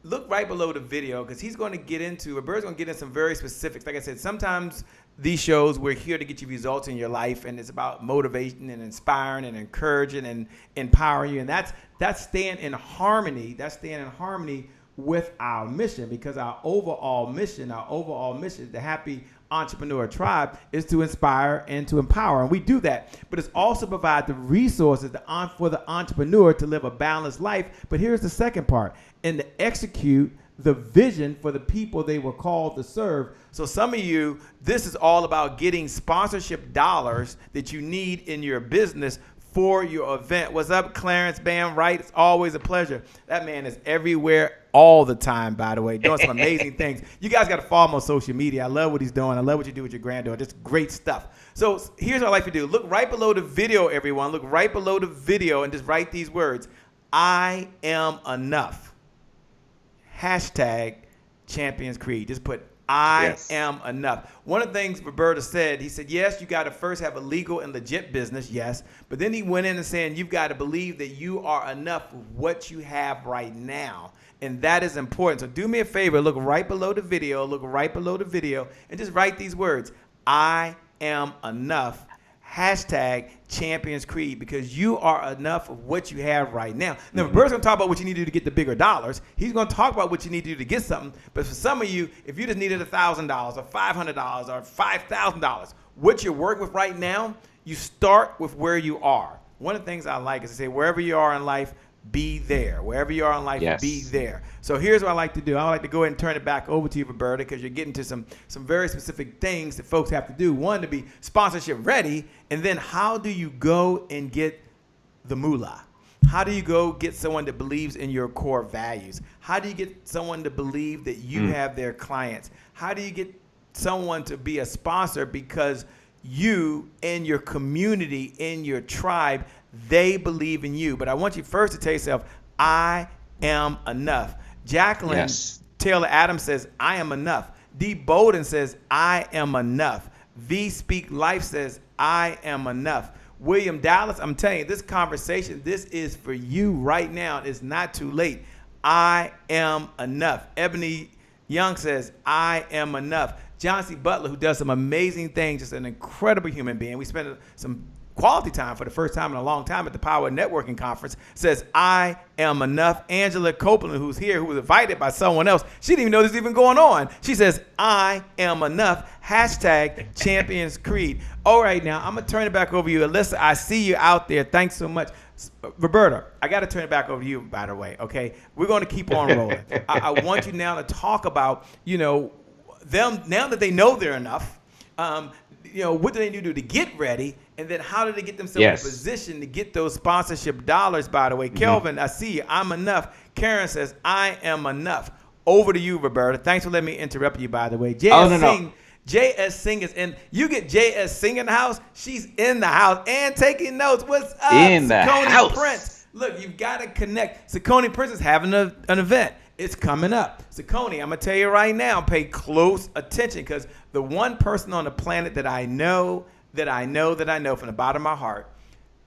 Look right below the video because he's going to get into, Roberto's going to get into some very specifics. Like I said, sometimes these shows, we're here to get you results in your life, and it's about motivating and inspiring and encouraging and empowering you. And that's staying in harmony. That's staying in harmony with our mission, because our overall mission, the Happy Entrepreneur Tribe, is to inspire and to empower. And we do that. But it's also provide the resources for the entrepreneur to live a balanced life. But here's the second part, and to execute the vision for the people they were called to serve. So some of you, this is all about getting sponsorship dollars that you need in your business for your event. What's up, Clarence Bam? Right? It's always a pleasure. That man is everywhere all the time, by the way, doing some amazing things. You guys got to follow him on social media. I love what he's doing. I love what you do with your granddaughter. Just great stuff. So here's what I like to do. Look right below the video, everyone. Look right below the video and just write these words. I am enough. Hashtag Champions Creed. Just put I am enough. One of the things Roberto said, he said, yes, you got to first have a legal and legit business, yes. But then he went in and saying, you've got to believe that you are enough with what you have right now. And that is important. So do me a favor, look right below the video, and just write these words. I am enough. Hashtag Champions Creed, because you are enough of what you have right now. Now, Roberto's going to talk about what you need to do to get the bigger dollars. He's going to talk about what you need to do to get something. But for some of you, if you just needed $1,000 or $500 or $5,000, what you're working with right now, you start with where you are. One of the things I like is to say, wherever you are in life, be there. Wherever you are in life, be there. So here's what I like to do. I like to go ahead and turn it back over to you, Roberto, because you're getting to some very specific things that folks have to do. One, to be sponsorship ready, and then how do you go and get the moolah? How do you go get someone that believes in your core values? How do you get someone to believe that you have their clients? How do you get someone to be a sponsor because you and your community, in your tribe, they believe in you? But I want you first to tell yourself, I am enough. Jacqueline Taylor Adams says, I am enough. D. Bowden says, I am enough. V. Speak Life says, I am enough. William Dallas, I'm telling you, this conversation, this is for you right now. It's not too late. I am enough. Ebony Young says, I am enough. John C. Butler, who does some amazing things, just an incredible human being. We spent some quality time for the first time in a long time at the Power Networking Conference, says, I am enough. Angela Copeland, who's here, who was invited by someone else, she didn't even know this was even going on. She says, I am enough. Hashtag Champions Creed. All right, now I'm going to turn it back over to you. Alyssa, I see you out there. Thanks so much. Roberto, I got to turn it back over to you, by the way, okay? We're going to keep on rolling. I want you now to talk about, them, now that they know they're enough, what do they need to do to get ready? And then how do they get themselves in a position to get those sponsorship dollars, by the way? Kelvin, I see you. I'm enough. Karen says, I am enough. Over to you, Roberto. Thanks for letting me interrupt you, by the way. J.S. Singh is in. You get J.S. Singh in the house. She's in the house and taking notes. What's up? In the house. Prince. Look, you've got to connect. Saucony Prince is having an event. It's coming up. Saucony, I'm going to tell you right now, pay close attention, because the one person on the planet that I know from the bottom of my heart,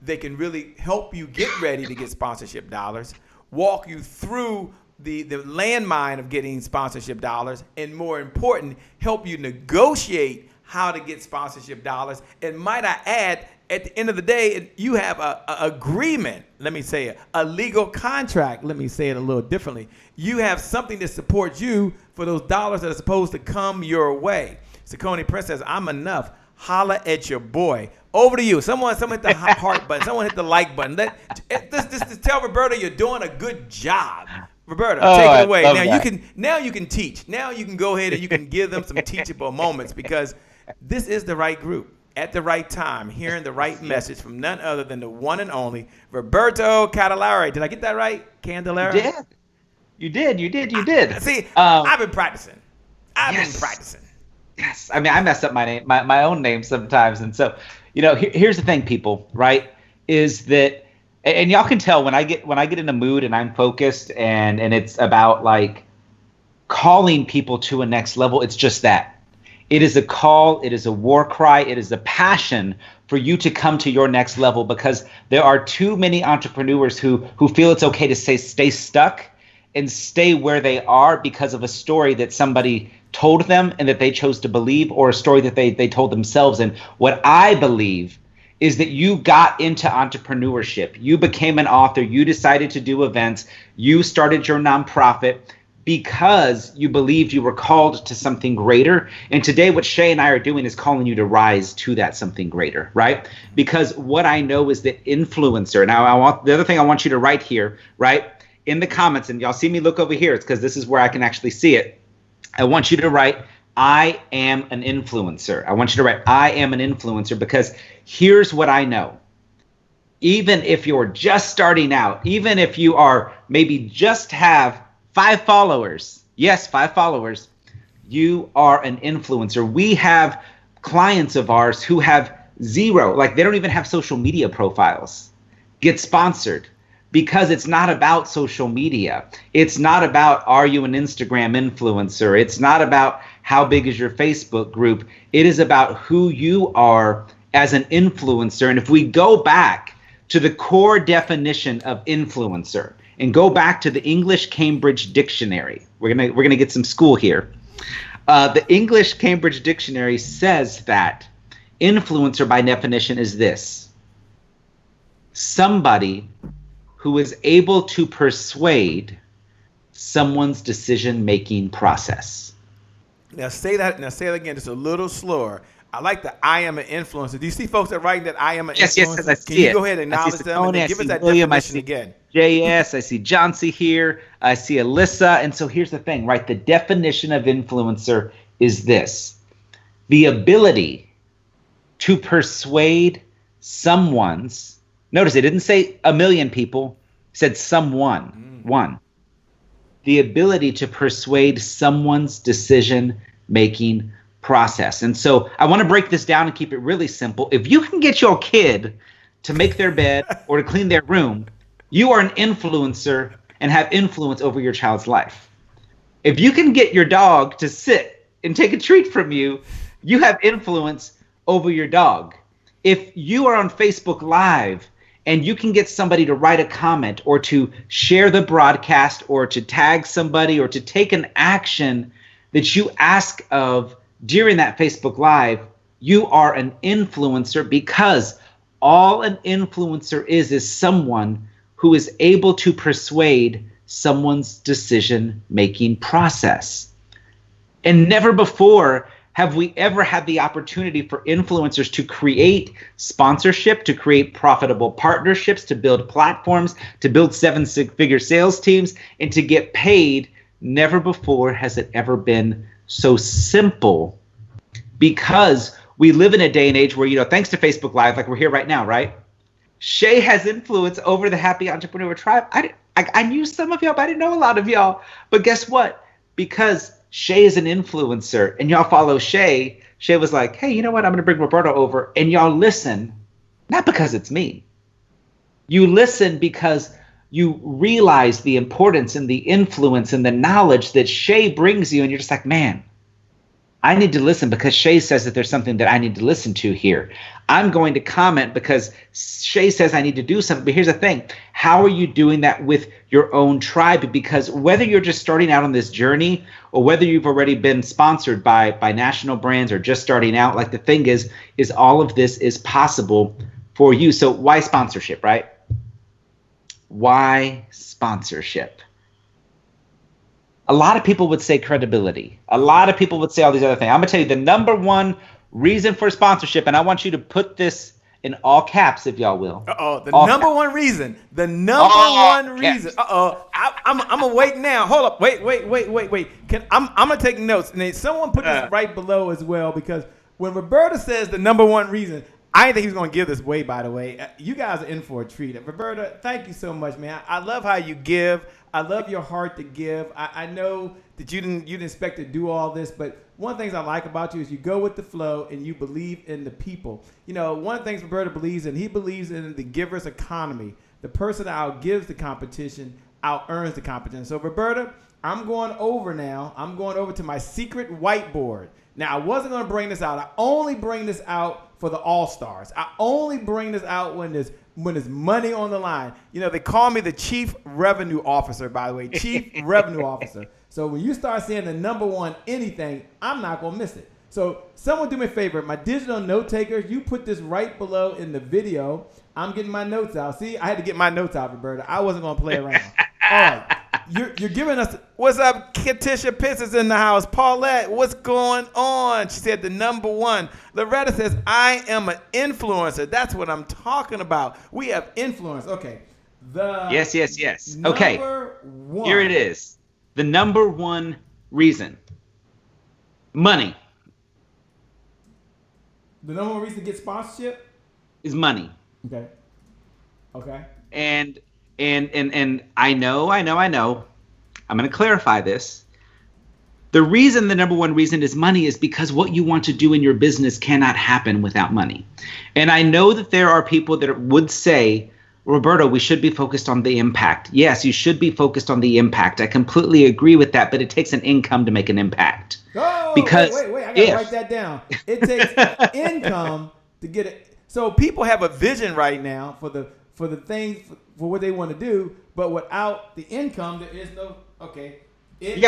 they can really help you get ready to get sponsorship dollars, walk you through the landmine of getting sponsorship dollars, and more important, help you negotiate how to get sponsorship dollars. And might I add, at the end of the day, you have a agreement. Let me say it, a legal contract. Let me say it a little differently. You have something that supports you for those dollars that are supposed to come your way. Saucony Prince says, I'm enough. Holla at your boy. Over to you. Someone hit the heart button. Someone hit the like button. Just tell Roberto you're doing a good job. Roberto, take it away. Now you can teach. Now you can go ahead and you can give them some teachable moments, because this is the right group at the right time, hearing the right message from none other than the one and only Roberto Candelaria. Did I get that right? Candelaria? You did. See, I've been practicing. Yes. I mean, I mess up my name, my own name sometimes. And so, here's the thing, people, right? Is that, and y'all can tell when I get in a mood and I'm focused and it's about like calling people to a next level. It's just that. It is a call. It is a war cry. It is a passion for you to come to your next level, because there are too many entrepreneurs who feel it's okay to stay stuck and stay where they are because of a story that somebody told them and that they chose to believe, or a story that they told themselves. And what I believe is that you got into entrepreneurship. You became an author. You decided to do events. You started your nonprofit because you believed you were called to something greater. And today what Shay and I are doing is calling you to rise to that something greater, right? Because what I know is that influencer. Now, the other thing I want you to write here, right, in the comments, and y'all see me look over here, it's because this is where I can actually see it. I want you to write, I am an influencer. I want you to write, I am an influencer, because here's what I know. Even if you're just starting out, even if you are maybe just have 5 followers, yes, 5 followers, you are an influencer. We have clients of ours who have 0, like they don't even have social media profiles, get sponsored because it's not about social media. It's not about, are you an Instagram influencer? It's not about how big is your Facebook group. It is about who you are as an influencer. And if we go back to the core definition of influencer and go back to the English Cambridge Dictionary, we're gonna get some school here. The English Cambridge Dictionary says that influencer by definition is this: somebody who is able to persuade someone's decision-making process. Now say that again, just a little slower. I like the I am an influencer. Do you see folks that are writing that I am an influencer? Yes, I see it. Can you go ahead and acknowledge them and then give us that William, definition again? JS, I see Johnsy here. I see Alyssa. And so here's the thing, right? The definition of influencer is this: the ability to persuade someone's, notice it didn't say a million people, it said someone, one. The ability to persuade someone's decision-making process. And so I want to break this down and keep it really simple. If you can get your kid to make their bed or to clean their room, you are an influencer and have influence over your child's life. If you can get your dog to sit and take a treat from you, you have influence over your dog. If you are on Facebook Live and you can get somebody to write a comment or to share the broadcast or to tag somebody or to take an action that you ask of during that Facebook Live, you are an influencer, because all an influencer is someone who is able to persuade someone's decision-making process. And never before have we ever had the opportunity for influencers to create sponsorship, to create profitable partnerships, to build platforms, to build 7-figure sales teams, and to get paid. Never before has it ever been so simple, because we live in a day and age where, thanks to Facebook Live, like we're here right now, right? Shay has influence over the Happy Entrepreneur Tribe. I knew some of y'all, but I didn't know a lot of y'all. But guess what? Because Shay is an influencer and y'all follow Shay, Shay was like, hey, you know what? I'm going to bring Roberto over. And y'all listen, not because it's me. You listen because you realize the importance and the influence and the knowledge that Shay brings you. And you're just like, man, I need to listen because Shay says that there's something that I need to listen to here. I'm going to comment because Shay says I need to do something. But here's the thing. How are you doing that with your own tribe? Because whether you're just starting out on this journey or whether you've already been sponsored by national brands or just starting out, like the thing is all of this is possible for you. So why sponsorship, right? Why sponsorship? A lot of people would say credibility. A lot of people would say all these other things. I'm going to tell you the number one reason for sponsorship, and I want you to put this in all caps, if y'all will. The number one reason. The number one reason. I'm awake now. Hold up. Wait. I'm going to take notes. And then someone put this right below as well, because when Roberto says the number one reason, I didn't think he was going to give this away, by the way. You guys are in for a treat. Roberto, thank you so much, man. I love how you give. I love your heart to give. I know that you didn't expect to do all this, but one of the things I like about you is you go with the flow and you believe in the people. One of the things Roberto believes in, he believes in the giver's economy. The person that outgives the competition out-earns the competition. So, Roberto, I'm going over now. I'm going over to my secret whiteboard. Now, I wasn't going to bring this out. I only bring this out for the All-Stars. I only bring this out when there's money on the line. They call me the Chief Revenue Officer, by the way, Chief Revenue Officer. So when you start seeing the number one anything, I'm not going to miss it. So someone do me a favor. My digital note takers, you put this right below in the video. I'm getting my notes out. See, I had to get my notes out, Roberto. I wasn't going to play around. All right. You're giving us. What's up, Katisha Pitts is in the house. Paulette, what's going on? She said the number one. Loretta says, I am an influencer. That's what I'm talking about. We have influence. Okay. Yes. Okay. One. Here it is. The number one reason. Money. The number one reason to get sponsorship is money. Okay. And I know. I'm going to clarify this. The number one reason is money is because what you want to do in your business cannot happen without money. And I know that there are people that would say, Roberto, we should be focused on the impact. Yes, you should be focused on the impact. I completely agree with that, but it takes an income to make an impact. Oh, because wait. I got to write that down. It takes an income to get it. So people have a vision right now for the things, for what they want to do, but without the income, there is no, okay. It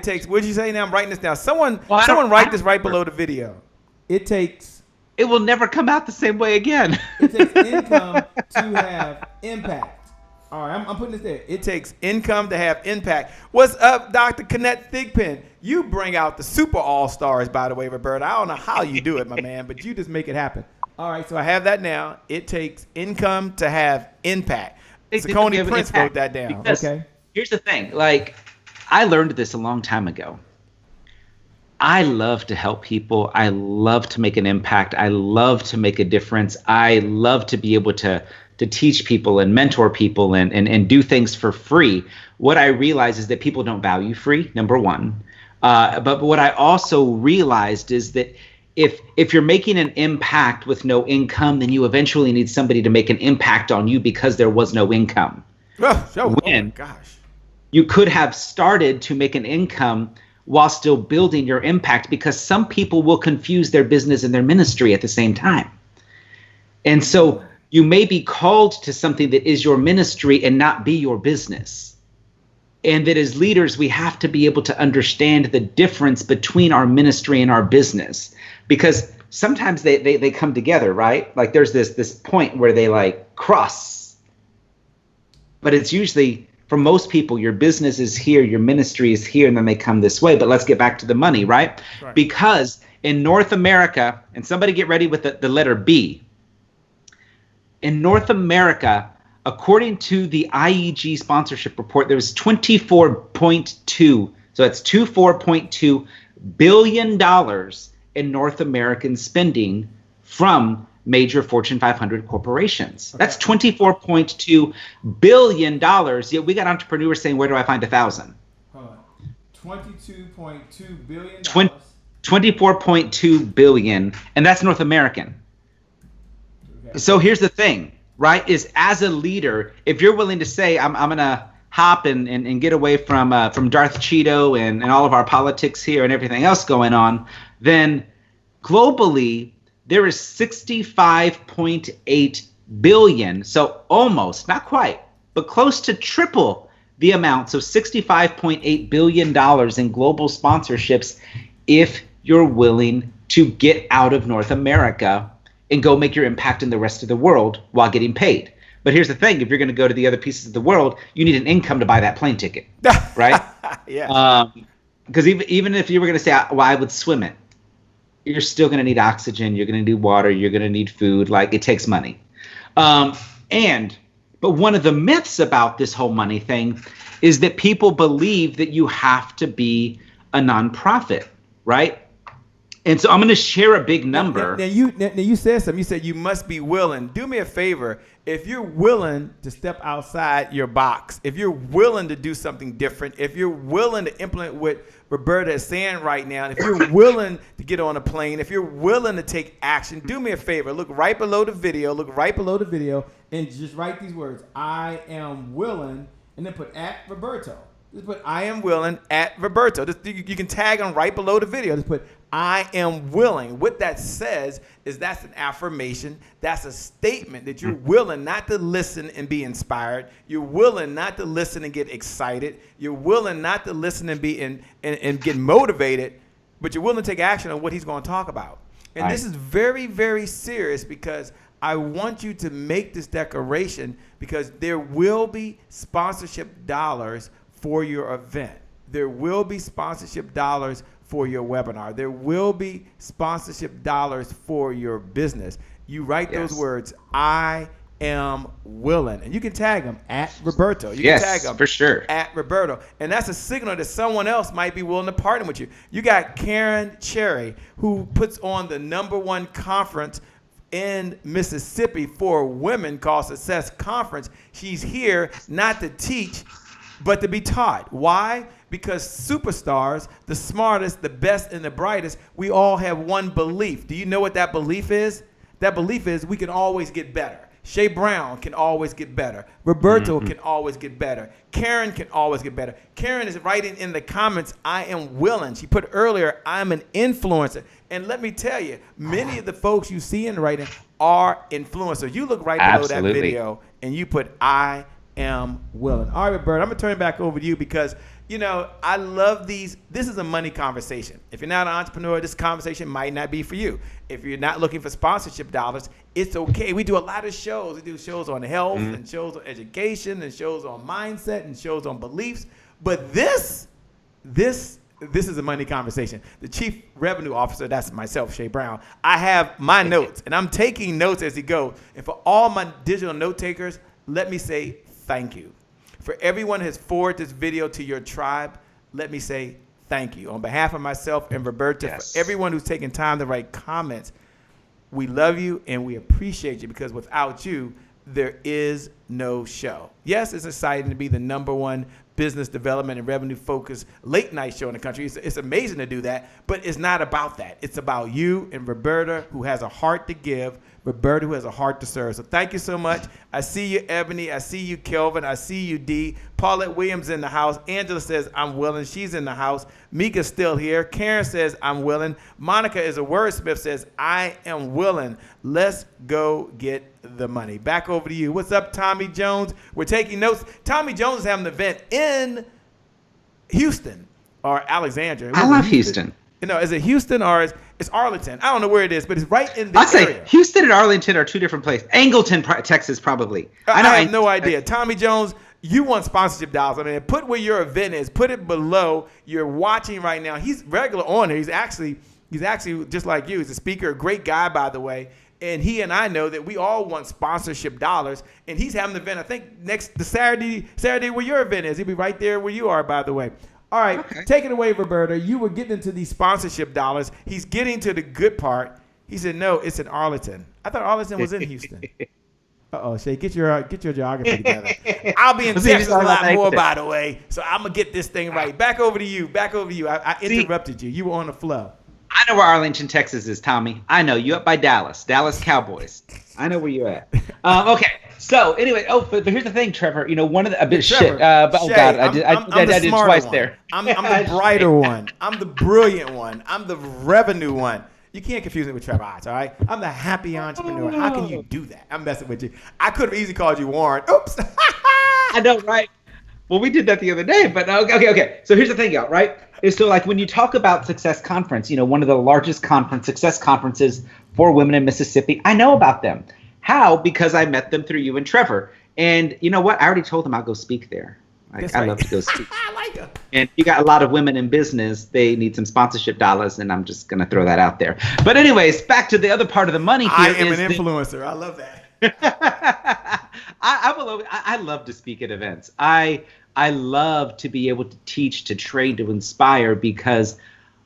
takes, what'd you say now? I'm writing this down. Someone write this right below the video. It will never come out the same way again. It takes income to have impact. All right, I'm putting this there. It takes income to have impact. What's up, Dr. Connect Thigpen? You bring out the super all-stars, by the way, Roberto. I don't know how you do it, my man, but you just make it happen. All right, so I have that now. It takes income to have impact. Saucony Prince wrote that down. Okay. Here's the thing. Like, I learned this a long time ago. I love to help people. I love to make an impact. I love to make a difference. I love to be able to teach people and mentor people and do things for free. What I realize is that people don't value free, number one. But what I also realized is that if you're making an impact with no income, then you eventually need somebody to make an impact on you because there was no income. Oh my gosh. You could have started to make an income while still building your impact, because some people will confuse their business and their ministry at the same time. And so you may be called to something that is your ministry and not be your business. And that as leaders, we have to be able to understand the difference between our ministry and our business, because sometimes they come together, right? Like there's this point where they like cross, but it's usually, for most people, your business is here, your ministry is here, and then they come this way. But let's get back to the money, right? Because in North America, and somebody get ready with the letter B. In North America, according to the IEG sponsorship report, there was 24.2, so that's $24.2 billion in North American spending from major Fortune 500 corporations. Okay. That's $24.2 billion. Yet we got entrepreneurs saying, where do I find 1,000? Hold on. $22.2 billion. 24.2 billion. And that's North American. Okay. So here's the thing, right? Is as a leader, if you're willing to say, I'm going to hop and get away from Darth Cheeto and all of our politics here and everything else going on, then globally, there is 65.8 billion, so almost, not quite, but close to triple the amount, so $65.8 billion in global sponsorships if you're willing to get out of North America and go make your impact in the rest of the world while getting paid. But here's the thing, if you're going to go to the other pieces of the world, you need an income to buy that plane ticket, right? Yeah. Because even if you were going to say, well, I would swim it, you're still going to need oxygen, you're going to need water, you're going to need food, like it takes money. But one of the myths about this whole money thing is that people believe that you have to be a nonprofit, right? And so I'm going to share a big number. Now you said something. You said you must be willing. Do me a favor. If you're willing to step outside your box, if you're willing to do something different, if you're willing to implement what Roberta is saying right now, and if you're willing to get on a plane, if you're willing to take action, do me a favor. Look right below the video. And just write these words. I am willing, and then put at Roberto. Just put I am willing at Roberto. You can tag them right below the video. Just put I am willing. What that says is that's an affirmation. That's a statement that you're willing not to listen and be inspired. You're willing not to listen and get excited. You're willing not to listen and be and get motivated, but you're willing to take action on what he's going to talk about. And This is very, very serious, because I want you to make this declaration because there will be sponsorship dollars for your event. There will be sponsorship dollars for your webinar. There will be sponsorship dollars for your business. You write those words, I am willing. And you can tag them at Roberto. You can tag them for sure. At Roberto. And that's a signal that someone else might be willing to partner with you. You got Karen Cherry, who puts on the #1 conference in Mississippi for women called Success Conference. She's here not to teach, but to be taught. Why? Because superstars, the smartest, the best, and the brightest, we all have one belief. Do you know what that belief is? That belief is we can always get better. Shay Brown can always get better. Roberto can always get better. Karen can always get better. Karen is writing in the comments, I am willing. She put earlier, I'm an influencer. And let me tell you, many of the folks you see in writing are influencers. You look right below that video and you put, I am willing. All right, Roberto, I'm going to turn it back over to you because, you know, I love these. This is a money conversation. If you're not an entrepreneur, this conversation might not be for you. If you're not looking for sponsorship dollars, it's okay. We do a lot of shows. We do shows on health and shows on education and shows on mindset and shows on beliefs. But this is a money conversation. The chief revenue officer, that's myself, Shay Brown, I have my notes, and I'm taking notes as he goes. And for all my digital note takers, let me say thank you. For everyone who has forwarded this video to your tribe, let me say thank you. On behalf of myself and Roberto, for everyone who's taken time to write comments, we love you and we appreciate you because without you, there is no show. Yes, it's exciting to be the #1 business development and revenue focused late night show in the country. It's amazing to do that, but it's not about that. It's about you and Roberta, who has a heart to give, Roberta, who has a heart to serve. So thank you so much. I see you, Ebony. I see you, Kelvin. I see you, D. Paulette Williams in the house. Angela says, I'm willing. She's in the house. Mika's still here. Karen says, I'm willing. Monica is a wordsmith, says, I am willing. Let's go get the money. Back over to you. What's up, Tommy Jones? We're taking notes. Tommy Jones is having an event in Houston or Alexandria. I love Houston. You know, is it Houston or it's Arlington? I don't know where it is, but it's right in the area. I'd say Houston and Arlington are two different places. Angleton, Texas, probably. I have no idea. Tommy Jones, you want sponsorship dollars. I mean, put where your event is. Put it below. You're watching right now. He's regular on there. He's actually just like you. He's a speaker, a great guy, by the way. And he and I know that we all want sponsorship dollars. And he's having an event, I think, the Saturday where your event is. He'll be right there where you are, by the way. All right, Take it away, Roberta. You were getting into these sponsorship dollars. He's getting to the good part. He said, no, it's in Arlington. I thought Arlington was in Houston. Uh-oh, Shay, get your geography together. I'll be in Texas a lot more, by the way, so I'm going to get this thing right. Back over to you. I interrupted you. You were on the flow. I know where Arlington, Texas is, Tommy. I know. You up by Dallas Cowboys. I know where you're at. Okay. So anyway, but here's the thing, Trevor. You know, one of the I did twice one. There. I'm the brighter one. I'm the brilliant one. I'm the revenue one. You can't confuse me with Trevor Otts, all right? I'm the happy entrepreneur. How can you do that? I'm messing with you. I could have easily called you Warren. Oops. I know, right? Well, we did that the other day, but okay. So here's the thing, y'all, right? So like when you talk about Success Conference, you know, one of the largest success conferences for women in Mississippi, I know about them. How? Because I met them through you and Trevor. And you know what? I already told them I'll go speak there. I love to go speak. I like it. And you got a lot of women in business. They need some sponsorship dollars, and I'm just going to throw that out there. But anyways, back to the other part of the money here. I am an influencer. I love that. I love to speak at events. I love to be able to teach, to train, to inspire, because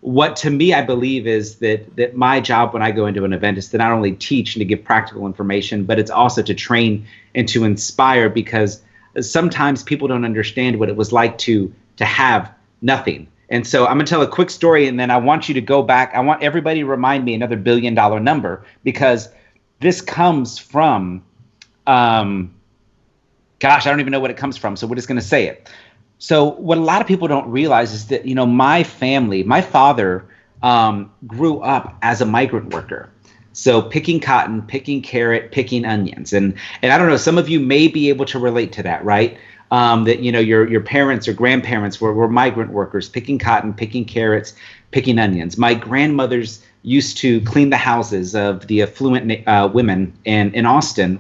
what to me I believe is that my job when I go into an event is to not only teach and to give practical information, but it's also to train and to inspire, because sometimes people don't understand what it was like to have nothing. And so I'm going to tell a quick story, and then I want you to go back. I want everybody to remind me another $1 billion number, because this comes from, gosh, I don't even know what it comes from. So we're just going to say it. So what a lot of people don't realize is that, you know, my father grew up as a migrant worker. So picking cotton, picking carrot, picking onions. And I don't know, some of you may be able to relate to that, right? That, you know, your parents or grandparents were migrant workers, picking cotton, picking carrots, picking onions. My grandmothers used to clean the houses of the affluent women in Austin.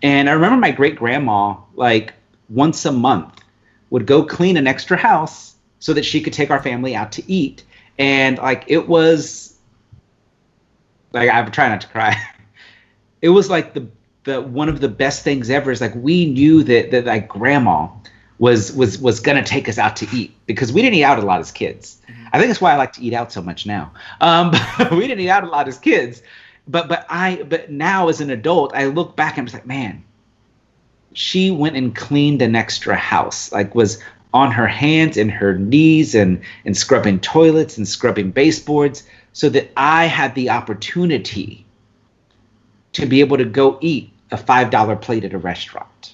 And I remember my great-grandma, like, once a month would go clean an extra house so that she could take our family out to eat. And, like, it was, like, I'm trying not to cry. It was, like, the one of the best things ever. Is like, we knew that like, grandma was going to take us out to eat, because we didn't eat out a lot as kids. Mm-hmm. I think that's why I like to eat out so much now. We didn't eat out a lot as kids. But now as an adult, I look back and I'm just like, man, she went and cleaned an extra house, like was on her hands and her knees and scrubbing toilets and scrubbing baseboards, so that I had the opportunity to be able to go eat a $5 plate at a restaurant.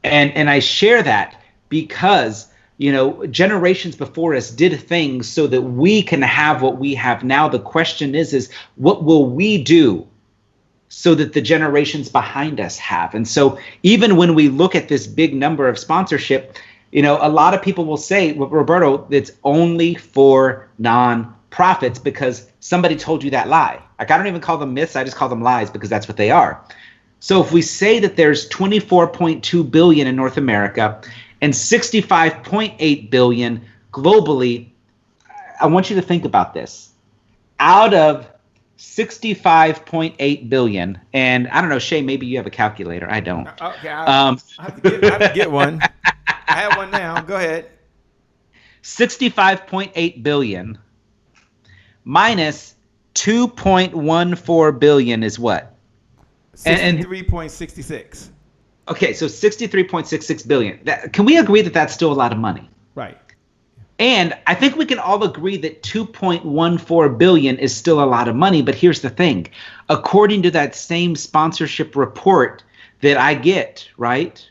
And I share that because, you know, generations before us did things so that we can have what we have now. The question is what will we do so that the generations behind us have? And so even when we look at this big number of sponsorship, you know, a lot of people will say, well, Roberto, it's only for nonprofits because somebody told you that lie. Like, I don't even call them myths. I just call them lies, because that's what they are. So if we say that there's 24.2 billion in North America and 65.8 billion globally, I want you to think about this. Out of 65.8 billion, and I don't know, Shay, maybe you have a calculator. I don't. Okay, I have to get one. I have one now. Go ahead. 65.8 billion minus 2.14 billion is what? 63.66. Okay, so 63.66 billion. Can we agree that that's still a lot of money? Right. And I think we can all agree that 2.14 billion is still a lot of money. But here's the thing. According to that same sponsorship report that I get, right,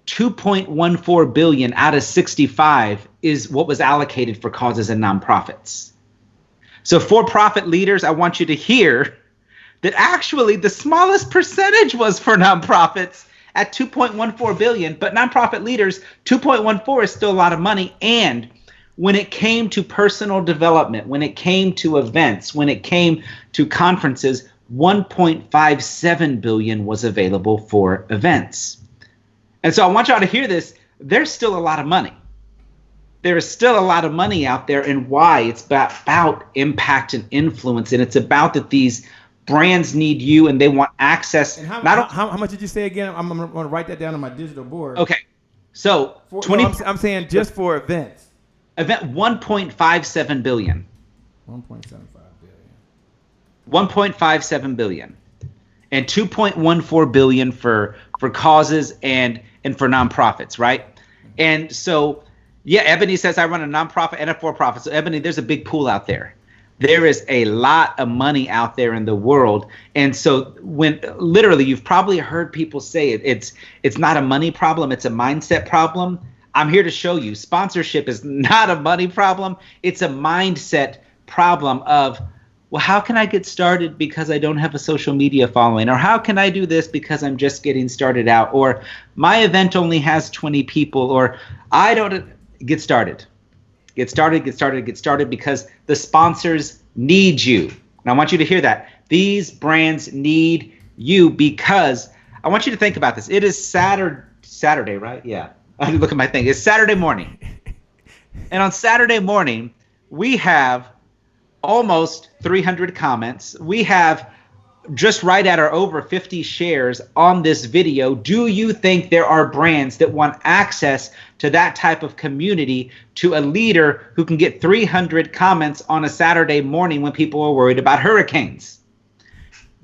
2.14 billion out of 65 is what was allocated for causes and nonprofits. So for-profit leaders, I want you to hear that actually the smallest percentage was for nonprofits at 2.14 billion, but nonprofit leaders, 2.14 is still a lot of money. And when it came to personal development, when it came to events, when it came to conferences, 1.57 billion was available for events. And so I want y'all to hear this. There's still a lot of money. There is still a lot of money out there, and why? It's about impact and influence, and it's about that these brands need you and they want access. And how much did you say again? I'm going to write that down on my digital board. Okay. So I'm saying just for events. Event 1.57 billion. 1.75 billion. 1.57 billion. And 2.14 billion for causes and for nonprofits, right? And so, yeah, Ebony says I run a nonprofit and a for-profit. So Ebony, there's a big pool out there. There is a lot of money out there in the world. And so when literally you've probably heard people say it's not a money problem, it's a mindset problem. I'm here to show you sponsorship is not a money problem. It's a mindset problem of, well, how can I get started because I don't have a social media following? Or how can I do this because I'm just getting started out? Or my event only has 20 people, or I don't get started. Get started because the sponsors need you. And I want you to hear that. These brands need you because I want you to think about this. It is Saturday, right? Yeah. I look at my thing. It's Saturday morning. And on Saturday morning, we have almost 300 comments. We have just right at or over 50 shares on this video. Do you think there are brands that want access to that type of community, to a leader who can get 300 comments on a Saturday morning when people are worried about hurricanes?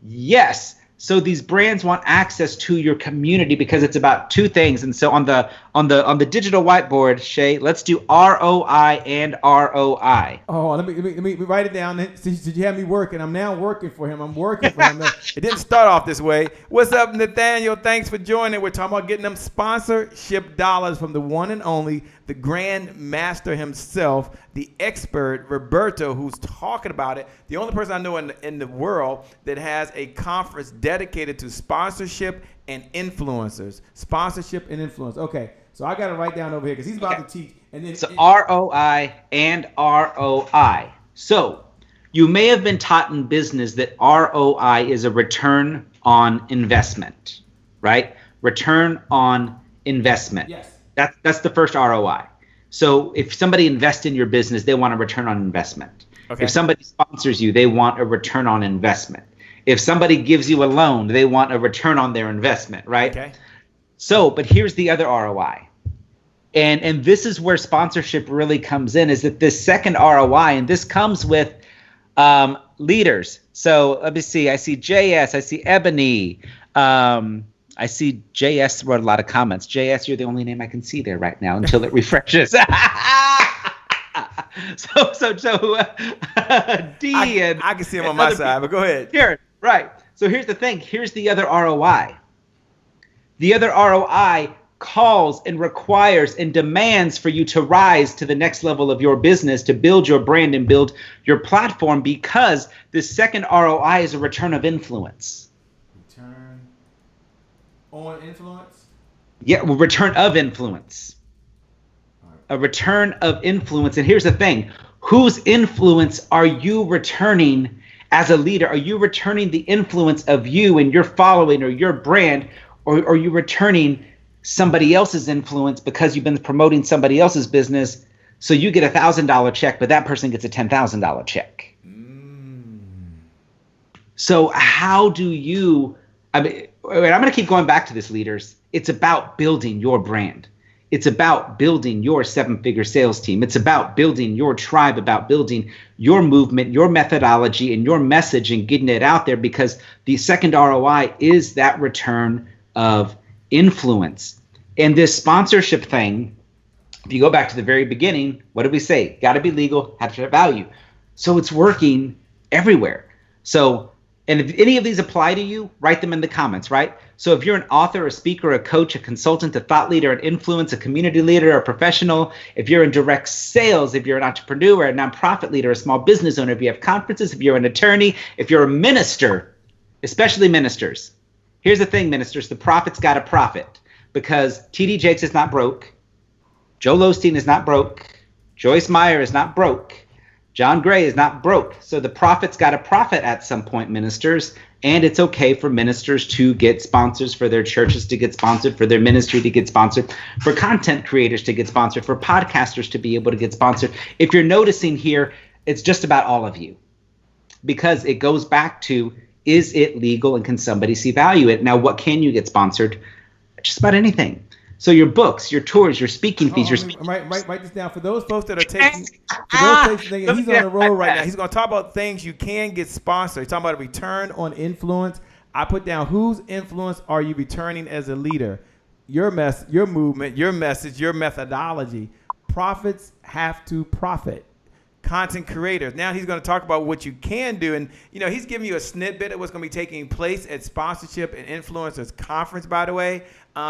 Yes. So these brands want access to your community because it's about two things. And so on the digital whiteboard, Shay, let's do ROI and ROI. Oh, let me write it down. Did you have me working? I'm now working for him. I'm working for him. It didn't start off this way. What's up, Nathaniel? Thanks for joining. We're talking about getting them sponsorship dollars from the one and only, the Grand Master himself, the expert, Roberto, who's talking about it. The only person I know in the world that has a conference dedicated to sponsorship and influencers. Sponsorship and influence. Okay, so I got to write down over here because he's about to teach. And then so ROI and ROI. So you may have been taught in business that ROI is a return on investment, right? Return on investment. Yes. That's the first ROI. So if somebody invests in your business, they want a return on investment. Okay. If somebody sponsors you, they want a return on investment. If somebody gives you a loan, they want a return on their investment, right? Okay. So, but here's the other ROI. And this is where sponsorship really comes in, is that this second ROI, and this comes with leaders. So let me see. I see JS. I see Ebony. I see JS wrote a lot of comments. JS, you're the only name I can see there right now until it refreshes. So D and I can see him on my side, but go ahead. Here, right. So here's the thing. Here's the other ROI. The other ROI calls and requires and demands for you to rise to the next level of your business, to build your brand and build your platform, because the second ROI is a return of influence. Return on influence? Yeah, well, return of influence. A return of influence. And here's the thing. Whose influence are you returning as a leader? Are you returning the influence of you and your following or your brand, or are you returning somebody else's influence because you've been promoting somebody else's business, so you get $1,000 check, but that person gets a $10,000 check? So how do you, I'm going to keep going back to this, leaders. It's about building your brand. It's about building your 7-figure sales team. It's about building your tribe, about building your movement, your methodology, and your message, and getting it out there, because the second ROI is that return of influence. And this sponsorship thing, if you go back to the very beginning, what did we say? Got to be legal, have to have value. So it's working everywhere. So, and if any of these apply to you, write them in the comments, right? So if you're an author, a speaker, a coach, a consultant, a thought leader, an influence, a community leader, a professional, if you're in direct sales, if you're an entrepreneur, a nonprofit leader, a small business owner, if you have conferences, if you're an attorney, if you're a minister, especially ministers. Here's the thing, ministers, the prophet's got a profit, because TD Jakes is not broke. Joel Osteen is not broke. Joyce Meyer is not broke. John Gray is not broke. So the prophet's got a profit at some point, ministers, and it's okay for ministers to get sponsors, for their churches to get sponsored, for their ministry to get sponsored, for content creators to get sponsored, for podcasters to be able to get sponsored. If you're noticing here, it's just about all of you, because it goes back to, is it legal and can somebody see value in it? Now, what can you get sponsored? Just about anything. So your books, your tours, your speaking fees, your speaking. Write this down for those folks that are taking. For those folks thinking he's on the road right now. He's going to talk about things you can get sponsored. He's talking about a return on influence. I put down, whose influence are you returning as a leader? Your movement, your message, your methodology. Profits have to profit. Content creators. Now he's going to talk about what you can do. And, he's giving you a snippet of what's going to be taking place at Sponsorship and Influencers Conference, by the way.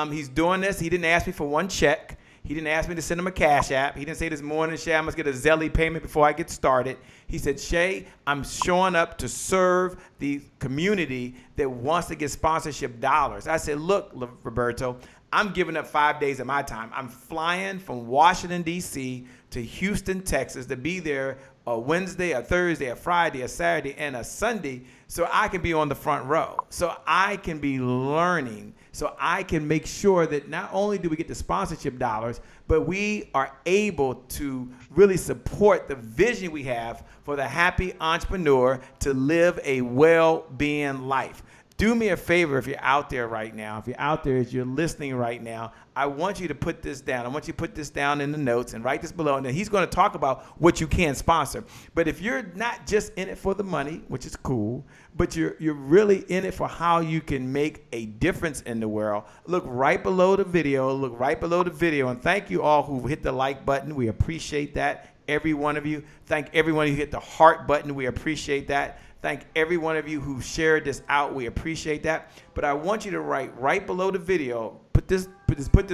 He's doing this. He didn't ask me for one check. He didn't ask me to send him a Cash App. He didn't say this morning, Shay, I must get a Zelly payment before I get started. He said, Shay, I'm showing up to serve the community that wants to get sponsorship dollars. I said, look, Roberto, I'm giving up 5 days of my time. I'm flying from Washington, D.C. to Houston, Texas to be there a Wednesday, a Thursday, a Friday, a Saturday, and a Sunday so I can be on the front row, so I can be learning, so I can make sure that not only do we get the sponsorship dollars, but we are able to really support the vision we have for the happy entrepreneur to live a well-being life. Do me a favor if you're out there right now, if you're out there as you're listening right now, I want you to put this down. I want you to put this down in the notes and write this below. And then he's going to talk about what you can sponsor. But if you're not just in it for the money, which is cool, but you're really in it for how you can make a difference in the world, look right below the video. Look right below the video. And thank you all who hit the like button. We appreciate that, every one of you. Thank everyone who hit the heart button. We appreciate that. Thank every one of you who shared this out. We appreciate that. But I want you to write right below the video, put this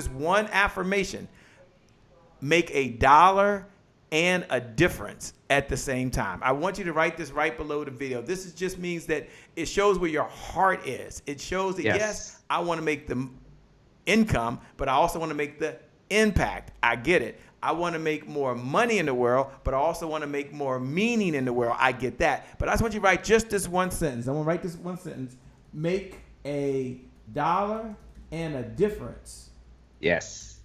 one affirmation. Make $1 and a difference at the same time. I want you to write this right below the video. This just means that it shows where your heart is. It shows that, yes I want to make the income, but I also want to make the impact. I get it. I want to make more money in the world, but I also want to make more meaning in the world. I get that. But I just want you to write just this one sentence. I want to write this one sentence. Make $1 and a difference. Yes.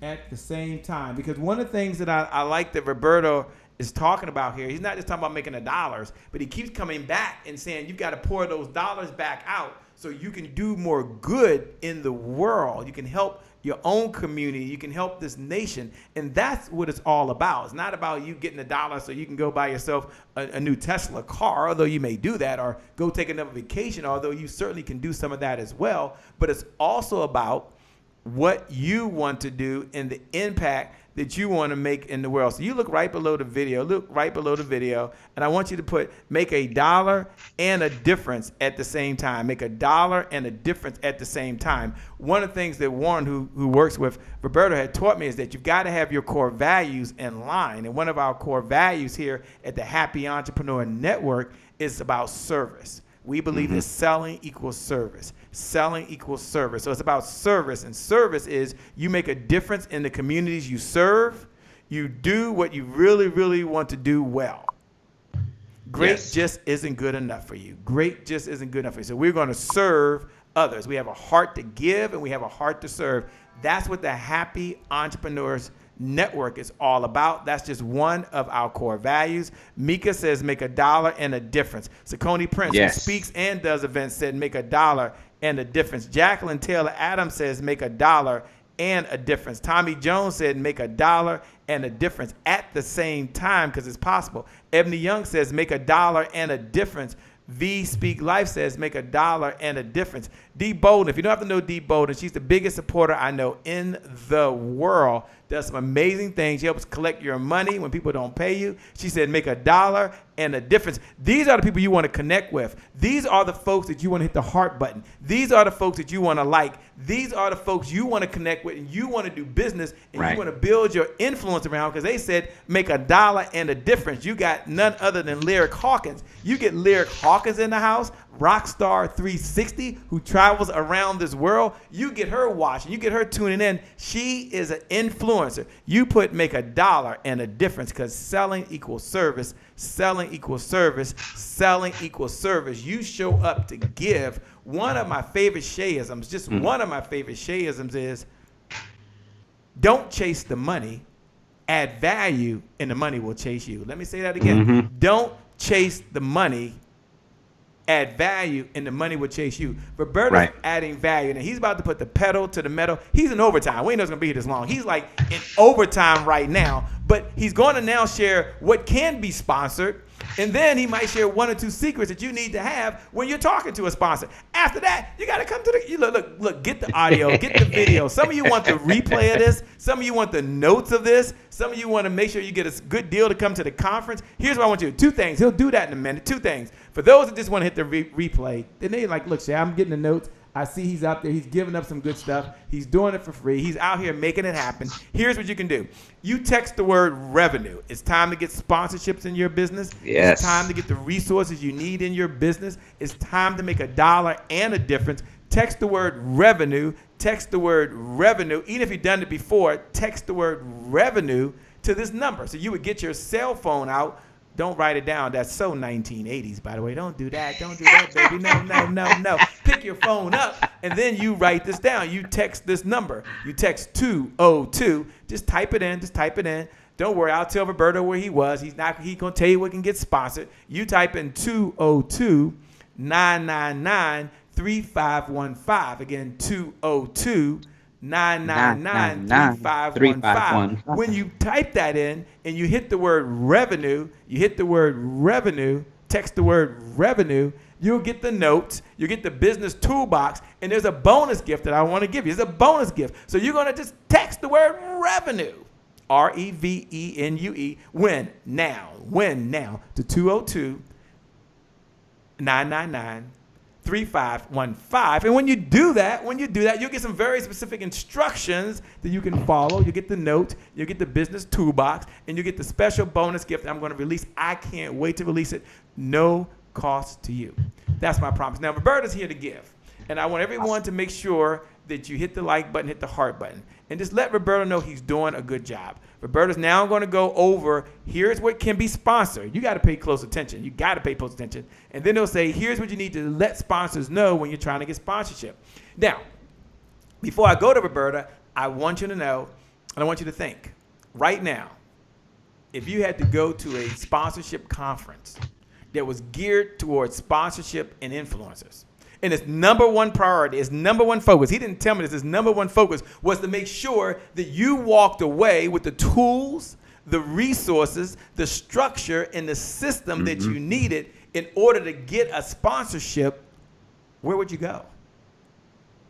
At the same time. Because one of the things that I like that Roberto is talking about here, he's not just talking about making the dollars, but he keeps coming back and saying you've got to pour those dollars back out so you can do more good in the world. You can help your own community. You can help this nation. And that's what it's all about. It's not about you getting $1 so you can go buy yourself a new Tesla car, although you may do that, or go take another vacation, although you certainly can do some of that as well. But it's also about what you want to do and the impact that you want to make in the world. So you look right below the video, and I want you to make $1 and a difference at the same time. Make $1 and a difference at the same time. One of the things that Warren, who works with Roberto, had taught me is that you've got to have your core values in line. And one of our core values here at the Happy Entrepreneur Network is about service. We believe that selling equals service. Selling equals service. So it's about service. And service is you make a difference in the communities you serve. You do what you really, really want to do well. Great just isn't good enough for you. Great just isn't good enough for you. So we're going to serve others. We have a heart to give and we have a heart to serve. That's what the Happy Entrepreneurs Network is all about. That's just one of our core values. Mika says make $1 and a difference. Sakoni Prince, who speaks and does events, said make $1 and a difference. Jacqueline Taylor Adams says make $1 and a difference. Tommy Jones said make $1 and a difference at the same time because it's possible. Ebony Young says make $1 and a difference. V Speak Life says make $1 and a difference. Dee Bolden, if you don't have to know Dee Bolden, she's the biggest supporter I know in the world. Does some amazing things. She helps collect your money when people don't pay you. She said make $1 and a difference. These are the people you want to connect with. These are the folks that you want to hit the heart button. These are the folks that you want to like. These are the folks you want to connect with and you want to do business and you want to build your influence around because they said make $1 and a difference. You got none other than Lyric Hawkins. You get Lyric Hawkins in the house, Rockstar 360, who travels around this world. You get her watching. You get her tuning in. She is an influencer. You make $1 and a difference because selling equals service. Selling equals service. Selling equals service. You show up to give. One of my favorite Shayisms, one of my favorite Shayisms is don't chase the money. Add value and the money will chase you. Let me say that again. Don't chase the money. Add value and the money will chase you. Roberto's adding value. And he's about to put the pedal to the metal. He's in overtime. We ain't know it's going to be here this long. He's like in overtime right now. But he's going to now share what can be sponsored. And then he might share 1 or 2 secrets that you need to have when you're talking to a sponsor. After that, you got to come to the look, get the audio, get the video. Some of you want the replay of this. Some of you want the notes of this. Some of you want to make sure you get a good deal to come to the conference. Here's what I want you to do. 2 things. He'll do that in a minute. 2 things. For those that just want to hit the replay, then they like, look, Shay, I'm getting the notes. I see he's out there. He's giving up some good stuff. He's doing it for free. He's out here making it happen. Here's what you can do. You text the word revenue. It's time to get sponsorships in your business. Yes. It's time to get the resources you need in your business. It's time to make $1 and a difference. Text the word revenue. Text the word revenue. Even if you've done it before, text the word revenue to this number. So you would get your cell phone out. Don't write it down. That's so 1980s, by the way. Don't do that. Don't do that, baby. No. Pick your phone up, and then you write this down. You text this number. You text 202. Just type it in. Don't worry. I'll tell Roberto where he was. He's going to tell you what can get sponsored. You type in 202-999-3515. Again, 202-999-3515. When you type that in and you hit the word revenue, text the word revenue, you'll get the notes, you'll get the business toolbox, and there's a bonus gift that I want to give you. There's a bonus gift. So you're going to just text the word revenue, REVENUE, win now to 202-999-3515. And when you do that, you'll get some very specific instructions that you can follow. You get the note, you get the business toolbox, and you get the special bonus gift that I'm going to release. I can't wait to release it. No cost to you. That's my promise. Now, Roberto's here to give. And I want everyone to make sure that you hit the like button, hit the heart button, and just let Roberto know he's doing a good job. Roberto's now going to go over, here's what can be sponsored. You got to pay close attention. You got to pay close attention. And then they'll say, here's what you need to let sponsors know when you're trying to get sponsorship. Now, before I go to Roberta, I want you to know, and I want you to think, right now, if you had to go to a sponsorship conference that was geared towards sponsorship and influencers, and his number one priority, his number one focus, he didn't tell me this, his number one focus was to make sure that you walked away with the tools, the resources, the structure, and the system that you needed in order to get a sponsorship. Where would you go?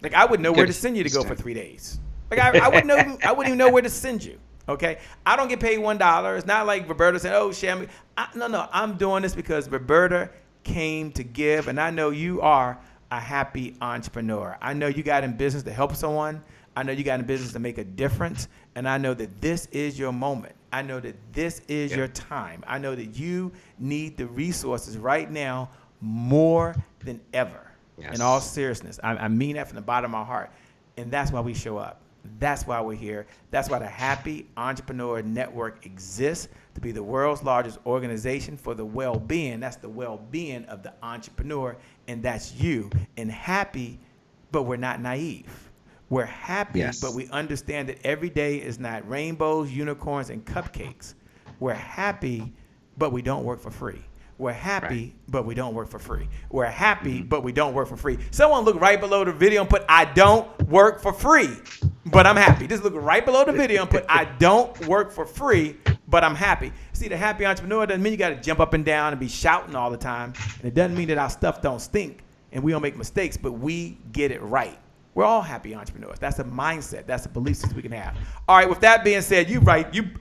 Like, I would know where to send you to go for 3 days. Like, I wouldn't know, I wouldn't even know where to send you. Okay, I don't get paid $1. It's not like Roberta said, "Oh, Sharon." No, I'm doing this because Roberta came to give, and I know you are a happy entrepreneur. I know you got in business to help someone. I know you got in business to make a difference, and I know that this is your moment. I know that this is your time. I know that you need the resources right now more than ever. Yes. In all seriousness, I mean that from the bottom of my heart, and that's why we show up. That's why we're here. That's why the Happy Entrepreneur Network exists, to be the world's largest organization for the well-being. That's the well-being of the entrepreneur, and that's you. And happy, but we're not naive. We're happy, but we understand that every day is not rainbows, unicorns, and cupcakes. We're happy, but we don't work for free. We're happy, but we don't work for free. We're happy, but we don't work for free. Someone look right below the video and put, "I don't work for free, but I'm happy." Just look right below the video and put, "I don't work for free, but I'm happy." See, the happy entrepreneur doesn't mean you got to jump up and down and be shouting all the time. And it doesn't mean that our stuff don't stink and we don't make mistakes, but we get it right. We're all happy entrepreneurs. That's a mindset. That's a belief system we can have. All right, with that being said,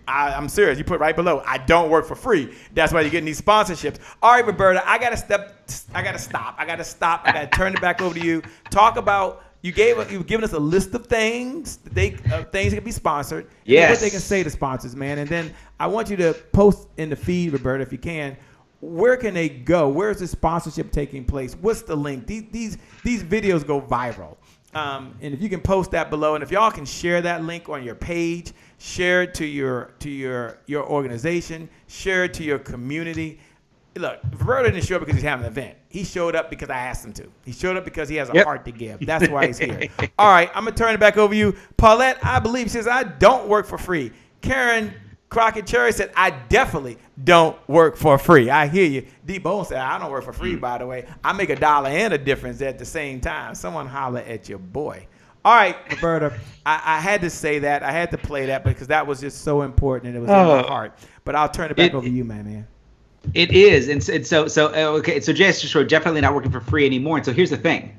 I'm serious. You put right below, "I don't work for free." That's why you're getting these sponsorships. All right, Roberta, I got to stop. I got to turn it back over to you. Talk about, you've given us a list of things that can be sponsored. Yes. What they can say to sponsors, man. And then I want you to post in the feed, Roberta, if you can. Where can they go? Where's the sponsorship taking place? What's the link? These videos go viral. And if you can post that below, and if y'all can share that link on your page, share it to your organization, share it to your community. Look, Roberto didn't show up because he's having an event. He showed up because I asked him to. He showed up because he has a heart to give. That's why he's here. All right, I'm going to turn it back over to you. Paulette, I believe, says, "I don't work for free." Karen Crockett Cherry said, "I definitely don't work for free." I hear you. D Bone said, "I don't work for free, by the way. I make $1 and a difference at the same time." Someone holler at your boy. All right, Roberta, I had to say that. I had to play that because that was just so important and it was in my heart. But I'll turn it back over to you, man. It is. And so okay, so Jay just wrote, "Definitely not working for free anymore." And so here's the thing.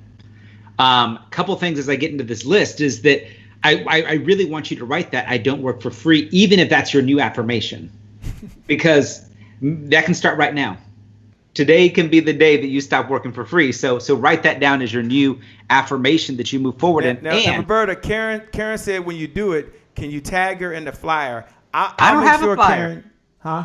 Couple things as I get into this list is that I really want you to write that "I don't work for free," even if that's your new affirmation, because that can start right now. Today can be the day that you stop working for free. So write that down as your new affirmation that you move forward in. Now, Roberta, Karen said, when you do it, can you tag her in the flyer? I don't have a flyer. Karen, huh?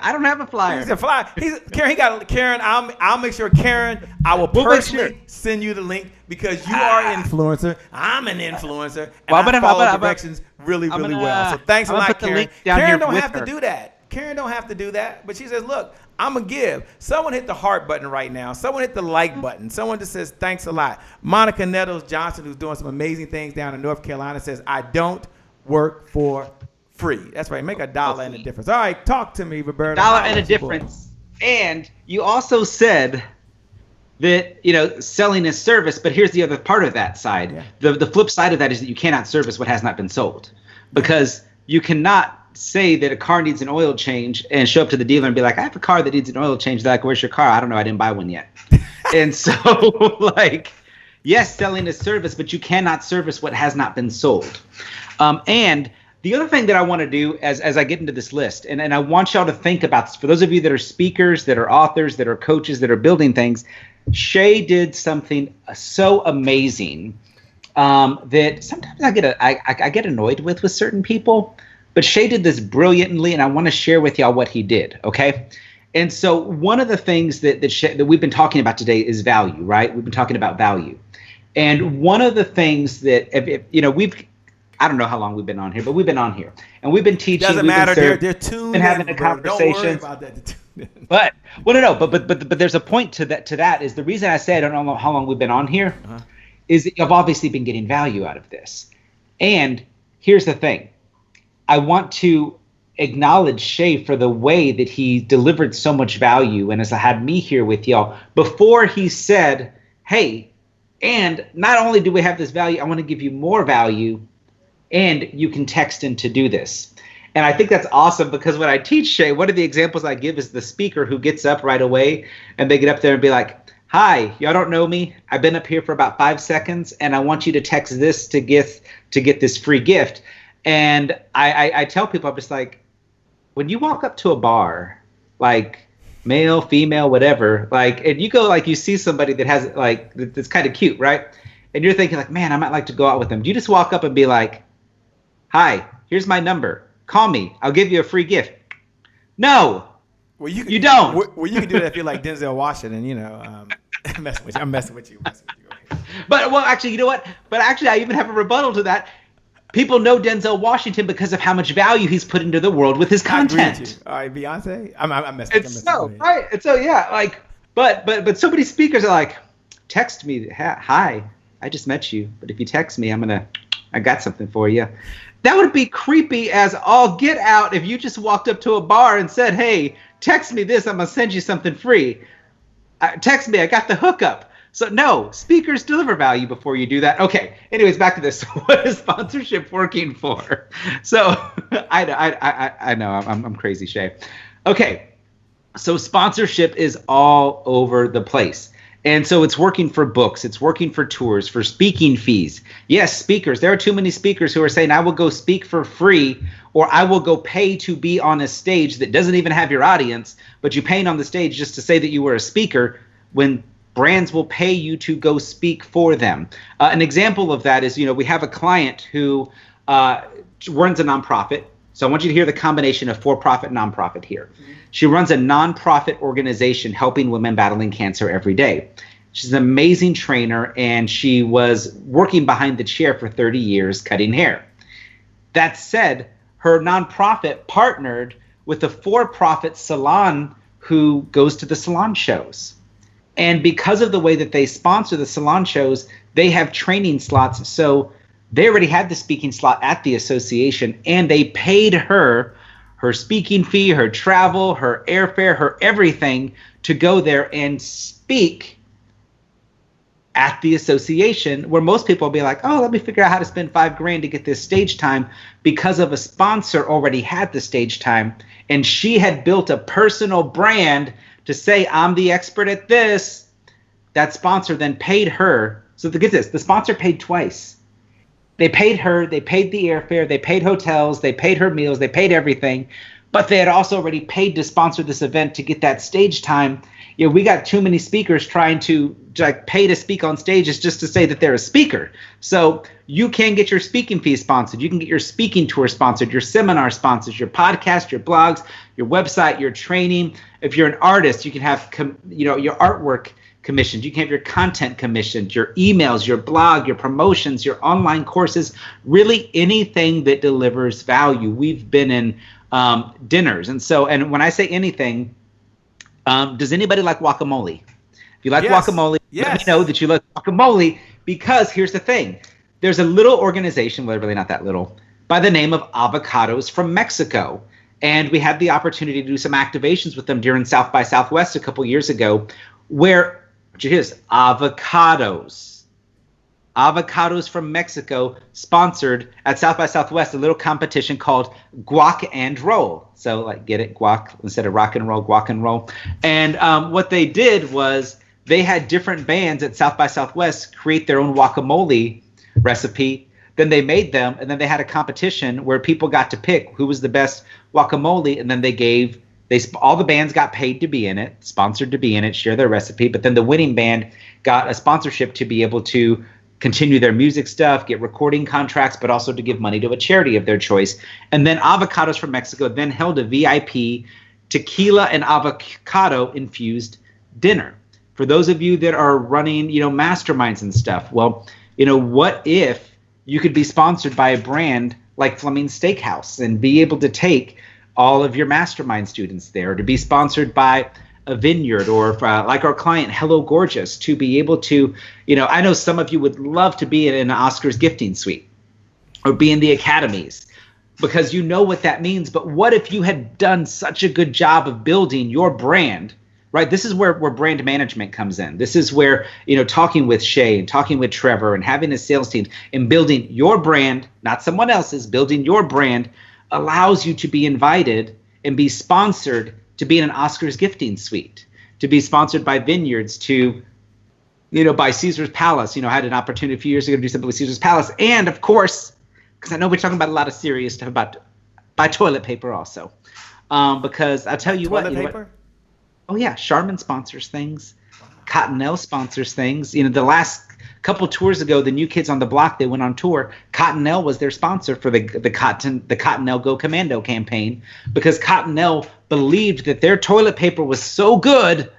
I don't have a flyer. He's a flyer. Karen. I'll make sure, Karen. I will personally send you the link because you are an influencer. I'm an influencer, and I follow directions really well. So thanks a lot, Karen. Karen don't have to do that. Karen don't have to do that, but she says, "Look, I'm going to give." Someone hit the heart button right now. Someone hit the like button. Someone just says, "Thanks a lot." Monica Nettles Johnson, who's doing some amazing things down in North Carolina, says, "I don't work for free." That's right. Make $1 and a difference. All right. Talk to me, Roberto. $1 and a difference. And you also said that, selling is service, but here's the other part of that side. Yeah. The flip side of that is that you cannot service what has not been sold, because you cannot say that a car needs an oil change and show up to the dealer and be like, "I have a car that needs an oil change." They're like, "Where's your car?" "I don't know. I didn't buy one yet." And so, yes, selling is service, but you cannot service what has not been sold. And the other thing that I want to do as I get into this list, and I want y'all to think about this, for those of you that are speakers, that are authors, that are coaches, that are building things, Shay did something so amazing that sometimes I get annoyed with certain people. But Shay did this brilliantly, and I want to share with y'all what he did, okay? And so one of the things that we've been talking about today is value, right? We've been talking about value. And one of the things that, I don't know how long we've been on here, but we've been on here. And we've been teaching. Doesn't matter. They're tuned in, having a conversation. Don't worry about that. But there's a point to that is the reason I say I don't know how long we've been on here is that you've obviously been getting value out of this. And here's the thing. I want to acknowledge Shay for the way that he delivered so much value and has had me here with y'all before he said, hey, and not only do we have this value, I want to give you more value and you can text in to do this. And I think that's awesome because when I teach Shay, one of the examples I give is the speaker who gets up right away and they get up there and be like, hi, y'all don't know me. I've been up here for about 5 seconds and I want you to text this to get this free gift. And I tell people, I'm just like, when you walk up to a bar, like male, female, whatever, like, and you go like you see somebody that has like that's kind of cute, right? And you're thinking like, man, I might like to go out with them. Do you just walk up and be like, hi, here's my number. Call me. I'll give you a free gift. No. Well, you don't. Well, you can do that if you're like Denzel Washington, I'm messing with you. I'm messing with you. Okay. But actually, you know what? But actually, I even have a rebuttal to that. People know Denzel Washington because of how much value he's put into the world with his content. All right, Beyonce. I'm messing. It's so right. And so yeah, like, but so many speakers are like, text me. Hi, I just met you. But if you text me, I got something for you. That would be creepy as all get out if you just walked up to a bar and said, hey, text me this. I'm going to send you something free. Text me. I got the hookup. So no, speakers deliver value before you do that. Okay. Anyways, back to this. What is sponsorship working for? So I know I'm crazy, Shay. Okay. So sponsorship is all over the place. And so it's working for books. It's working for tours, for speaking fees. Yes, speakers. There are too many speakers who are saying, I will go speak for free, or I will go pay to be on a stage that doesn't even have your audience, but you paying on the stage just to say that you were a speaker when brands will pay you to go speak for them. An example of that is, we have a client who runs a nonprofit. So I want you to hear the combination of for-profit, nonprofit here. She runs a nonprofit organization helping women battling cancer every day. She's an amazing trainer, and she was working behind the chair for 30 years cutting hair. That said, her nonprofit partnered with a for-profit salon who goes to the salon shows. And because of the way that they sponsor the salon shows, they have training slots. So they already had the speaking slot at the association, and they paid her speaking fee, her travel, her airfare, her everything to go there and speak at the association, where most people will be like, oh, let me figure out how to spend $5,000 to get this stage time, because of a sponsor already had the stage time. And she had built a personal brand to say, I'm the expert at this. That sponsor then paid her. So get this, the sponsor paid twice. They paid her, they paid the airfare, they paid hotels, they paid her meals, they paid everything, but they had also already paid to sponsor this event to get that stage time. We got too many speakers trying to pay to speak on stages just to say that they're a speaker. So you can get your speaking fee sponsored. You can get your speaking tour sponsored, your seminar sponsored, your podcast, your blogs, your website, your training. If you're an artist, you can have your artwork commissioned. You can have your content commissioned, your emails, your blog, your promotions, your online courses, really anything that delivers value. We've been in dinners. And when I say anything, does anybody like guacamole? If you like guacamole, let me know that you like guacamole, because here's the thing. There's a little organization, well, really not that little, by the name of Avocados from Mexico. And we had the opportunity to do some activations with them during South by Southwest a couple years ago, where avocados from Mexico sponsored at South by Southwest a little competition called Guac and Roll. So get it, guac instead of rock and roll, guac and roll. And what they did was they had different bands at South by Southwest create their own guacamole recipe. Then they made them, and then they had a competition where people got to pick who was the best guacamole, and then all the bands got paid to be in it, sponsored to be in it, share their recipe. But then the winning band got a sponsorship to be able to continue their music stuff, get recording contracts, but also to give money to a charity of their choice. And then Avocados from Mexico then held a VIP tequila and avocado infused dinner. For those of you that are running, masterminds and stuff, well, what if you could be sponsored by a brand like Fleming Steakhouse and be able to take all of your mastermind students there, to be sponsored by a vineyard, or like our client Hello Gorgeous, to be able to, I know some of you would love to be in an Oscars gifting suite or be in the academies, because you know what that means. But what if you had done such a good job of building your brand, right? This is where brand management comes in. This is where, talking with Shay and talking with Trevor and having a sales team and building your brand, not someone else's, building your brand allows you to be invited and be sponsored to be in an Oscars gifting suite, to be sponsored by vineyards, to, by Caesar's Palace. I had an opportunity a few years ago to do something with Caesar's Palace. And of course, because I know we're talking about a lot of serious stuff, about buy toilet paper also. Because I'll tell you what. Toilet paper? Oh yeah, Charmin sponsors things. Cottonelle sponsors things. The last couple tours ago, the New Kids on the Block, they went on tour. Cottonelle was their sponsor for the Cottonelle Go Commando campaign, because Cottonelle believed that their toilet paper was so good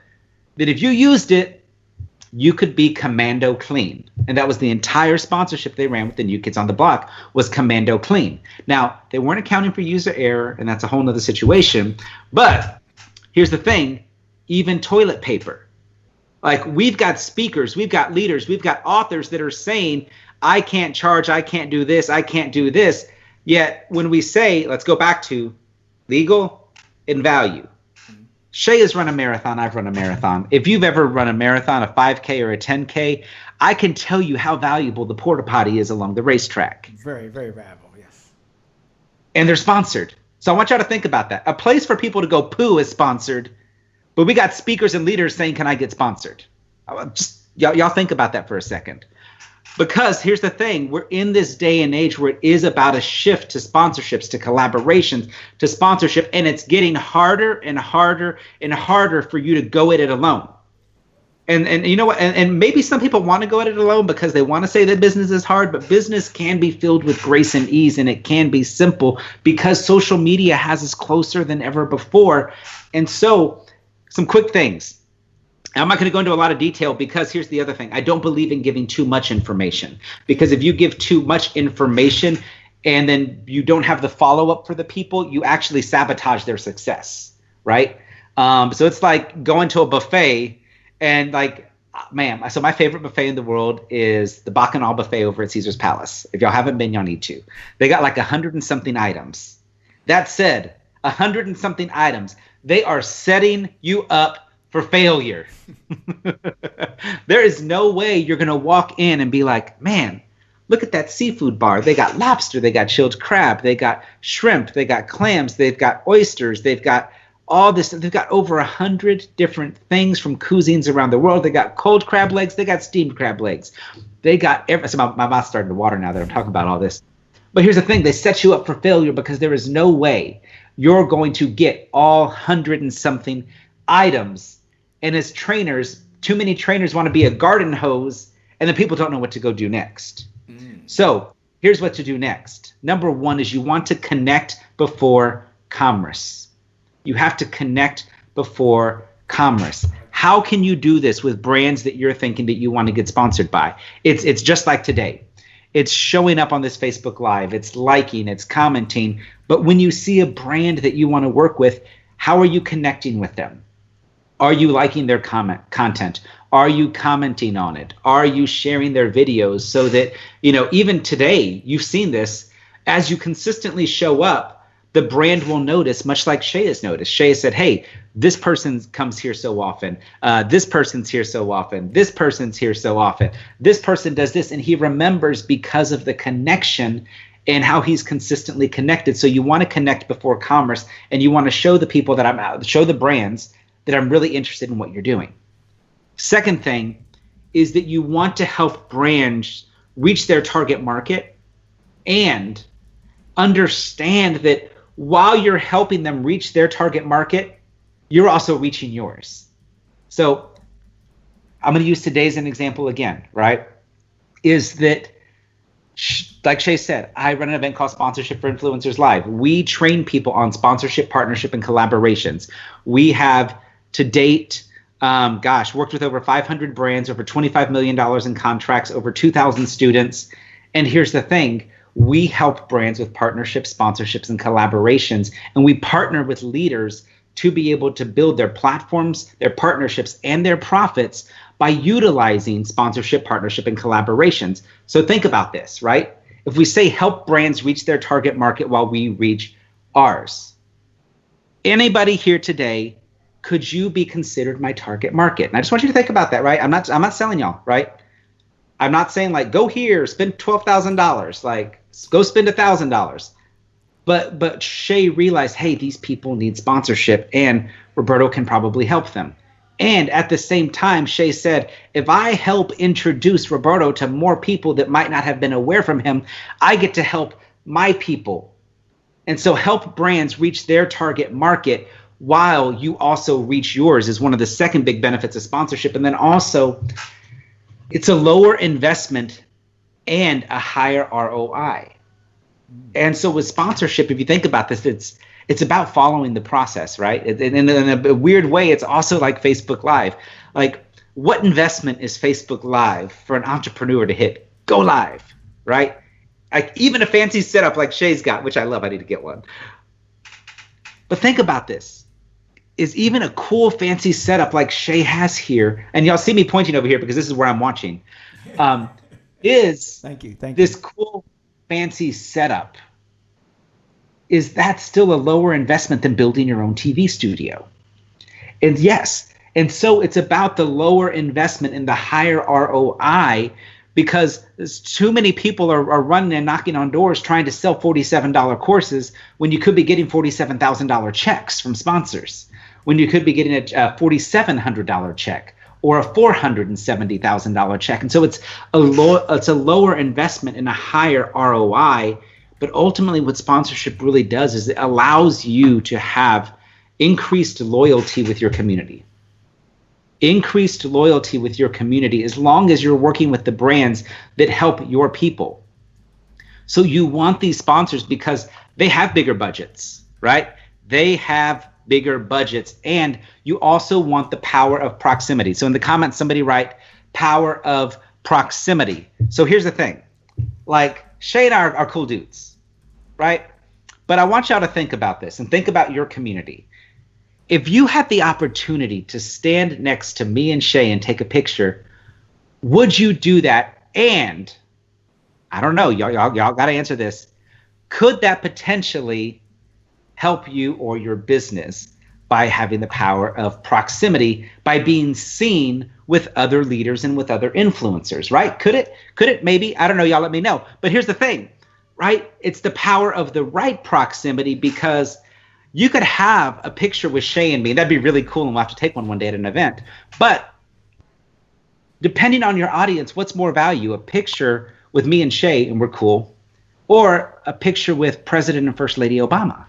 that if you used it, you could be commando clean. And that was the entire sponsorship they ran with the New Kids on the Block, was commando clean. Now, they weren't accounting for user error, and that's a whole nother situation. But here's the thing, even toilet paper. Like, we've got speakers, we've got leaders, we've got authors that are saying, I can't charge, I can't do this, I can't do this. Yet when we say, let's go back to legal and value. Shay has run a marathon, I've run a marathon. If you've ever run a marathon, a 5K or a 10K, I can tell you how valuable the porta potty is along the racetrack. Very, very valuable, yes. And they're sponsored. So I want y'all to think about that. A place for people to go poo is sponsored, but we got speakers and leaders saying, can I get sponsored? Just y'all think about that for a second. Because here's the thing, we're in this day and age where it is about a shift to sponsorships, to collaborations, to sponsorship, and it's getting harder and harder and harder for you to go at it alone. And you know what, and maybe some people want to go at it alone because they want to say that business is hard, but business can be filled with grace and ease, and it can be simple because social media has us closer than ever before. And so, some quick things. I'm not going to go into a lot of detail because here's the other thing. I don't believe in giving too much information, because if you give too much information and then you don't have the follow-up for the people, you actually sabotage their success, right? So it's like going to a buffet and like, man, so my favorite buffet in the world is the Bacchanal buffet over at Caesar's Palace. If y'all haven't been, y'all need to. They got like 100 and something items. That said, 100 and something items, they are setting you up for failure. There is no way you're going to walk in and be like, man, look at that seafood bar. They got lobster, they got chilled crab, they got shrimp, they got clams, they've got oysters, they've got all this. They've got over 100 different things from cuisines around the world. They got cold crab legs, they got steamed crab legs. They got so my mouth's starting to water now that I'm talking about all this. But here's the thing, they set you up for failure because there is no way you're going to get all 100 and something items. And as trainers, too many trainers want to be a garden hose, and then people don't know what to go do next. So here's what to do next. Number one is you want to connect before commerce. You have to connect before commerce. How can you do this with brands that you're thinking that you want to get sponsored by? It's just like today. It's showing up on this Facebook Live. It's liking, it's commenting. But when you see a brand that you want to work with, how are you connecting with them? Are you liking their content? Are you commenting on it? Are you sharing their videos so that, even today, you've seen this, as you consistently show up, the brand will notice, much like Shay has noticed. Shay has said, hey, this person comes here so often. This person's here so often. This person's here so often. This person does this. And he remembers because of the connection and how he's consistently connected. So you want to connect before commerce, and you want to show the people that show the brands that I'm really interested in what you're doing. Second thing is that you want to help brands reach their target market and understand that while you're helping them reach their target market, you're also reaching yours. So I'm going to use today as an example again, right? Is that, like Shay said, I run an event called Sponsorship for Influencers Live. We train people on sponsorship, partnership, and collaborations. We have to date Worked with over 500 brands, over $25 million in contracts, over 2,000 students. And here's the thing. We help brands with partnerships, sponsorships, and collaborations. And we partner with leaders to be able to build their platforms, their partnerships, and their profits by utilizing sponsorship, partnership, and collaborations. So think about this, right? If we say help brands reach their target market while we reach ours. Anybody here today, could you be considered my target market? And I just want you to think about that, right? I'm not selling y'all, right? I'm not saying like, go here, spend $12,000, like go spend $1,000. But Shay realized, hey, these people need sponsorship and Roberto can probably help them. And at the same time, Shay said, if I help introduce Roberto to more people that might not have been aware from him, I get to help my people. And so help brands reach their target market while you also reach yours is one of the second big benefits of sponsorship. And then also, it's a lower investment and a higher ROI. And so with sponsorship, if you think about this, it's about following the process, right? And in a weird way, it's also like Facebook Live. Like, what investment is Facebook Live for an entrepreneur to hit go live, right? Like even a fancy setup like Shay's got, which I love, I need to get one. But think about this. Is even a cool fancy setup like Shay has here, and y'all see me pointing over here because this is where I'm watching, is thank you. This cool fancy setup, is that still a lower investment than building your own TV studio? And yes, and so it's about the lower investment and the higher ROI, because there's too many people are running and knocking on doors trying to sell $47 courses when you could be getting $47,000 checks from sponsors, when you could be getting a $4,700 check or a $470,000 check. And so it's a lower investment and a higher ROI. But ultimately what sponsorship really does is it allows you to have increased loyalty with your community. Increased loyalty with your community as long as you're working with the brands that help your people. So you want these sponsors because they have bigger budgets, right? They have bigger budgets, and you also want the power of proximity. So in the comments, somebody write power of proximity. So here's the thing, like Shay and I are cool dudes, right? But I want y'all to think about this and think about your community. If you had the opportunity to stand next to me and Shay and take a picture, would you do that? And I don't know, y'all got to answer this. Could that potentially help you or your business by having the power of proximity, by being seen with other leaders and with other influencers, right? Could it maybe? I don't know, y'all let me know. But here's the thing, right? It's the power of the right proximity, because you could have a picture with Shay and me. That'd be really cool, and we'll have to take one day at an event. But depending on your audience, what's more value? A picture with me and Shay and we're cool, or a picture with President and First Lady Obama?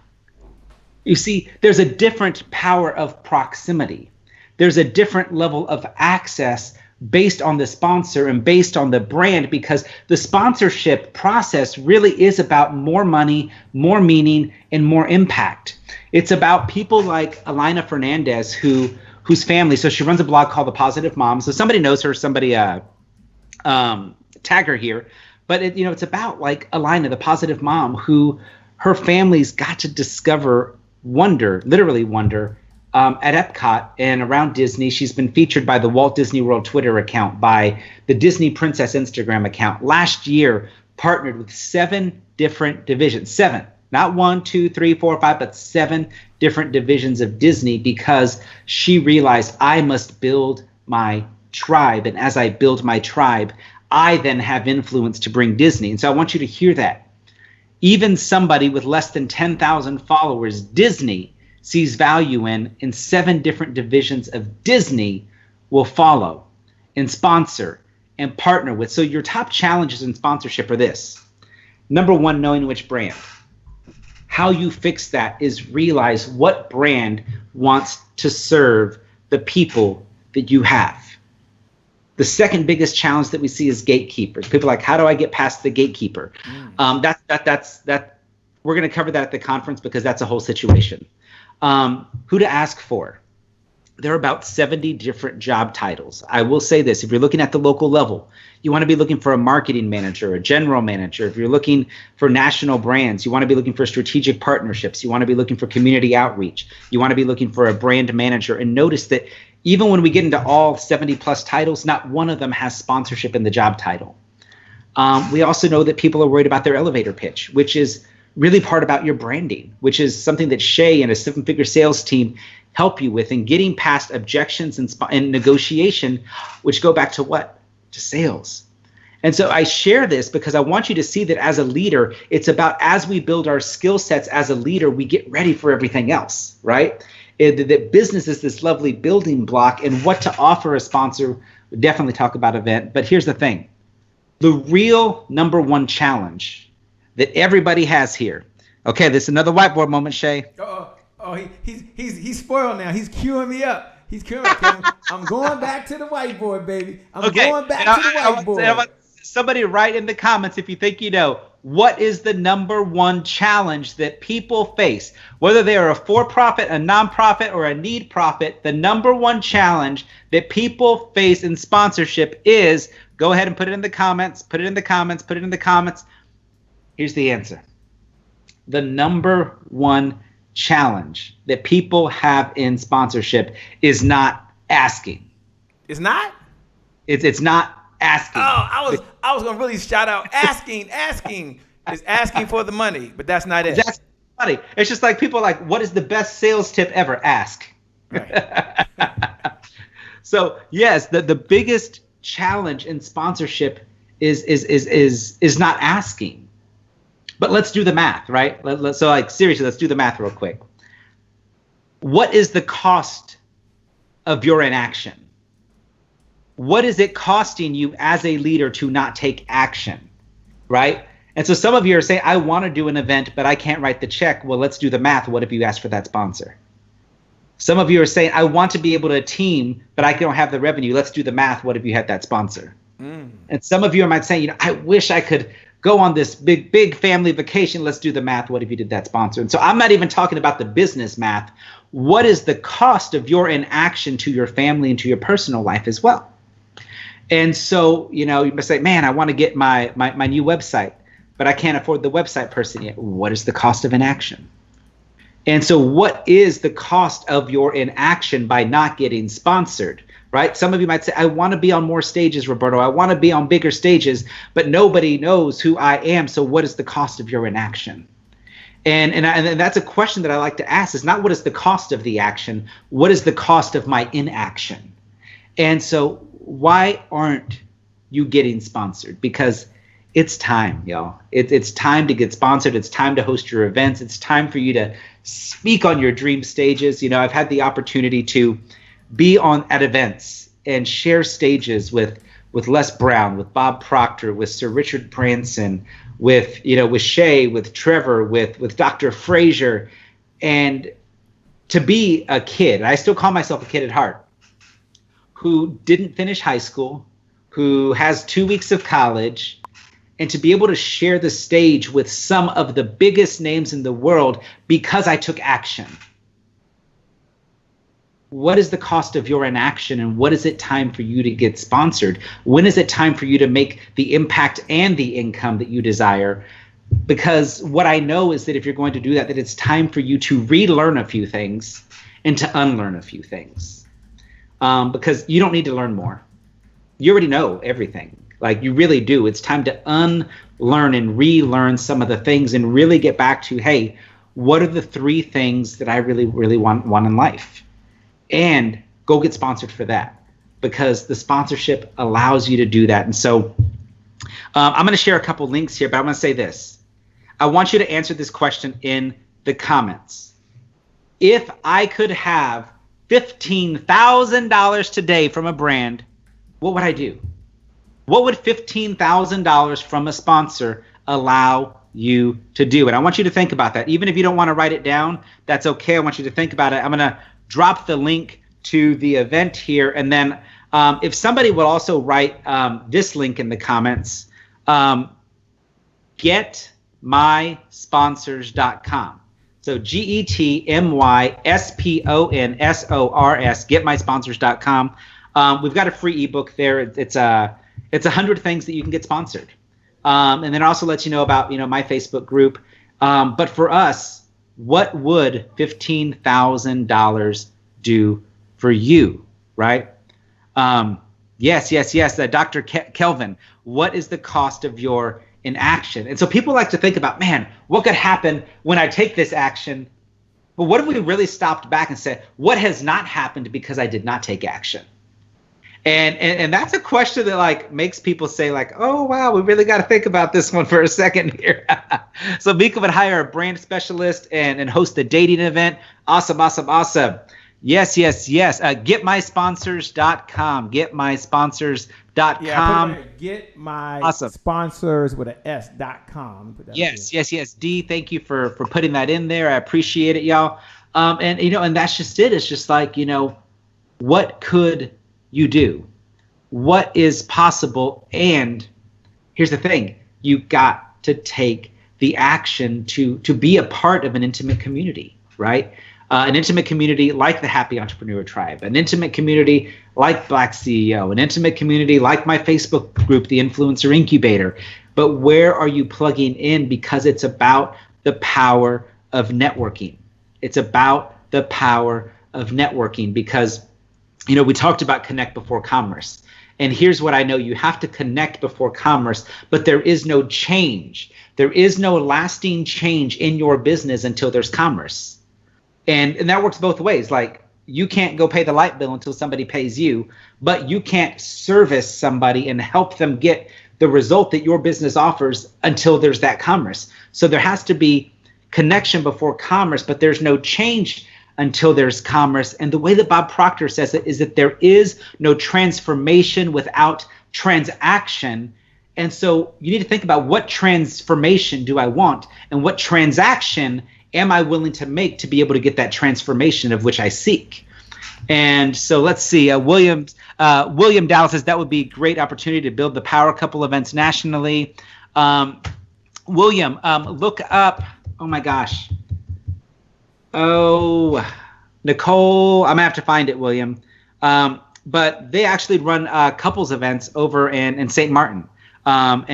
You see, there's a different power of proximity. There's a different level of access based on the sponsor and based on the brand, because the sponsorship process really is about more money, more meaning, and more impact. It's about people like Elena Fernandez, whose family, so she runs a blog called The Positive Mom. So somebody knows her, somebody tag her here. But it's about like Elena, the positive mom, who her family's got to discover wonder, literally wonder, at Epcot and around Disney. She's been featured by the Walt Disney World Twitter account, by the Disney Princess Instagram account. Last year, partnered with 7 different divisions. 7, not 1, 2, 3, 4, 5, but 7 different divisions of Disney, because she realized, I must build my tribe. And as I build my tribe, I then have influence to bring Disney. And so I want you to hear that. Even somebody with less than 10,000 followers, Disney sees value in 7 different divisions of Disney will follow and sponsor and partner with. So your top challenges in sponsorship are this. Number 1, knowing which brand. How you fix that is realize what brand wants to serve the people that you have. The second biggest challenge that we see is gatekeepers. People are like, how do I get past the gatekeeper? That's we're going to cover that at the conference, because that's a whole situation. Who to ask for. there are about 70 different job titles. I will say this, if you're looking at the local level, you want to be looking for a marketing manager, a general manager. If you're looking for national brands, you want to be looking for strategic partnerships. You want to be looking for community outreach. You want to be looking for a brand manager. And notice that even when we get into all 70 plus titles, not one of them has sponsorship in the job title. We also know that people are worried about their elevator pitch, which is really part about your branding, which is something that Shay and a 7-figure sales team help you with, and getting past objections and negotiation, which go back to what? To sales. And so I share this because I want you to see that as a leader, it's about, as we build our skill sets as a leader, we get ready for everything else, right? That business is this lovely building block, and what to offer a sponsor. We'll definitely talk about event, but here's the thing. The real number one challenge that everybody has here. Okay, this is another whiteboard moment, Shay. Oh, he's spoiled now. He's queuing me up. He's queuing me up. I'm going back to the whiteboard, baby. I'm going back to the whiteboard. I want somebody write in the comments if you think you know. What is the number one challenge that people face? Whether they are a for-profit, a nonprofit, or a need profit, the number one challenge that people face in sponsorship is, go ahead and put it in the comments, put it in the comments, put it in the comments. Here's the answer. The number one challenge that people have in sponsorship is not asking. It's not? It's not asking. Oh, I was gonna really shout out asking. It's asking for the money, but that's not it. That's funny. It's just like people are like, what is the best sales tip ever? Ask. Right. So yes, the biggest challenge in sponsorship is not asking. But let's do the math, right? So like seriously, let's do the math real quick. What is the cost of your inaction? What is it costing you as a leader to not take action, right? And so some of you are saying, I want to do an event, but I can't write the check. Well, let's do the math. What if you ask for that sponsor? Some of you are saying, I want to be able to team, but I don't have the revenue. Let's do the math. What if you had that sponsor? And some of you might say, I wish I could go on this big family vacation. Let's do the math. What if you did that sponsor? And so I'm not even talking about the business math. What is the cost of your inaction to your family and to your personal life as well? And so, you must say, man, I want to get my new website, but I can't afford the website person yet. What is the cost of inaction? And so what is the cost of your inaction by not getting sponsored? Right? Some of you might say, I want to be on more stages, Roberto. I want to be on bigger stages, but nobody knows who I am. So what is the cost of your inaction? And that's a question that I like to ask, is not what is the cost of the action? What is the cost of my inaction? And so why aren't you getting sponsored? Because it's time, y'all. It's time to get sponsored. It's time to host your events. It's time for you to speak on your dream stages. I've had the opportunity to be at events and share stages with Les Brown, with Bob Proctor, with Sir Richard Branson, with Shay, with Trevor, with Dr. Frazier, and to be a kid, I still call myself a kid at heart, who didn't finish high school, who has 2 weeks of college, and to be able to share the stage with some of the biggest names in the world because I took action. What is the cost of your inaction, and what is it time for you to get sponsored? When is it time for you to make the impact and the income that you desire? Because what I know is that if you're going to do that it's time for you to relearn a few things and to unlearn a few things. Because you don't need to learn more. You already know everything. Like, you really do. It's time to unlearn and relearn some of the things and really get back to, hey, what are the 3 things that I really, really want in life? And go get sponsored for that, because the sponsorship allows you to do that. And so I'm going to share a couple links here, but I'm going to say this. I want you to answer this question in the comments. If I could have $15,000 today from a brand, what would I do? What would $15,000 from a sponsor allow you to do? And I want you to think about that. Even if you don't want to write it down, that's okay. I want you to think about it. I'm going to drop the link to the event here. And then if somebody would also write this link in the comments, getmysponsors.com. So GETMYSPONSORS, getmysponsors.com. We've got a free ebook there. It's 100 things that you can get sponsored. And then it also lets you know about, my Facebook group. But for us, what would $15,000 do for you, right? Yes. Dr. Kelvin, what is the cost of your inaction? And so people like to think about, man, what could happen when I take this action? But what if we really stopped back and said, what has not happened because I did not take action? And that's a question that like makes people say like, oh, wow, we really got to think about this one for a second here. So Mika would hire a brand specialist and host a dating event. Awesome. Yes. Getmysponsors.com. Getmysponsors.com. Yeah, get my sponsors with an S.com. Yes. D, thank you for putting that in there. I appreciate it, y'all. And that's just it. It's just like, what could you do? What is possible? And here's the thing. You got to take the action to be a part of an intimate community, right? An intimate community like the Happy Entrepreneur Tribe, an intimate community like Black CEO, an intimate community like my Facebook group, the Influencer Incubator. But where are you plugging in? Because it's about the power of networking. It's about the power of networking because, we talked about connect before commerce. And here's what I know. You have to connect before commerce, but there is no change. There is no lasting change in your business until there's commerce. And that works both ways. Like you can't go pay the light bill until somebody pays you, but you can't service somebody and help them get the result that your business offers until there's that commerce. So there has to be connection before commerce, but there's no change until there's commerce. And the way that Bob Proctor says it is that there is no transformation without transaction. And so you need to think about what transformation do I want and what transaction am I willing to make to be able to get that transformation of which I seek? And so let's see. William Dallas says that would be a great opportunity to build the Power Couple events nationally. William, look up. Oh my gosh. Oh, Nicole. I'm gonna have to find it, William. But they actually run couples events over in St. Martin, so I'll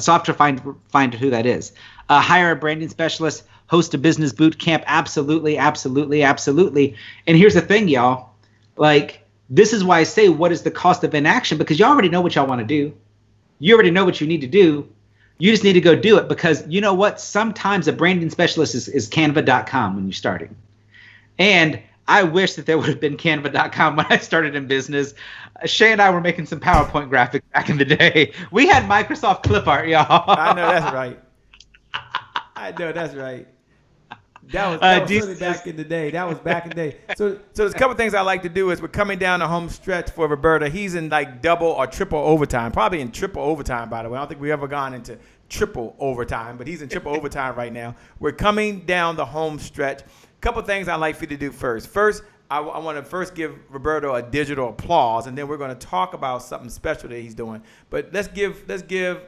have to find who that is. Hire a branding specialist, host a business boot camp. Absolutely. And here's the thing, y'all. Like, this is why I say, what is the cost of inaction? Because y'all already know what y'all want to do. You already know what you need to do. You just need to go do it because you know what? Sometimes a branding specialist is canva.com when you're starting. And I wish that there would have been canva.com when I started in business. Shay and I were making some PowerPoint graphics back in the day. We had Microsoft Clip Art, y'all. I know that's right. That was really back in the day. So there's a couple things I like to do is we're coming down the home stretch for Roberto. He's in like double or triple overtime, probably in triple overtime, by the way. I don't think we've ever gone into triple overtime, but he's in triple overtime right now. We're coming down the home stretch. A couple things I'd like for you to do first. First, I want to first give Roberto a digital applause, and then we're going to talk about something special that he's doing. But let's give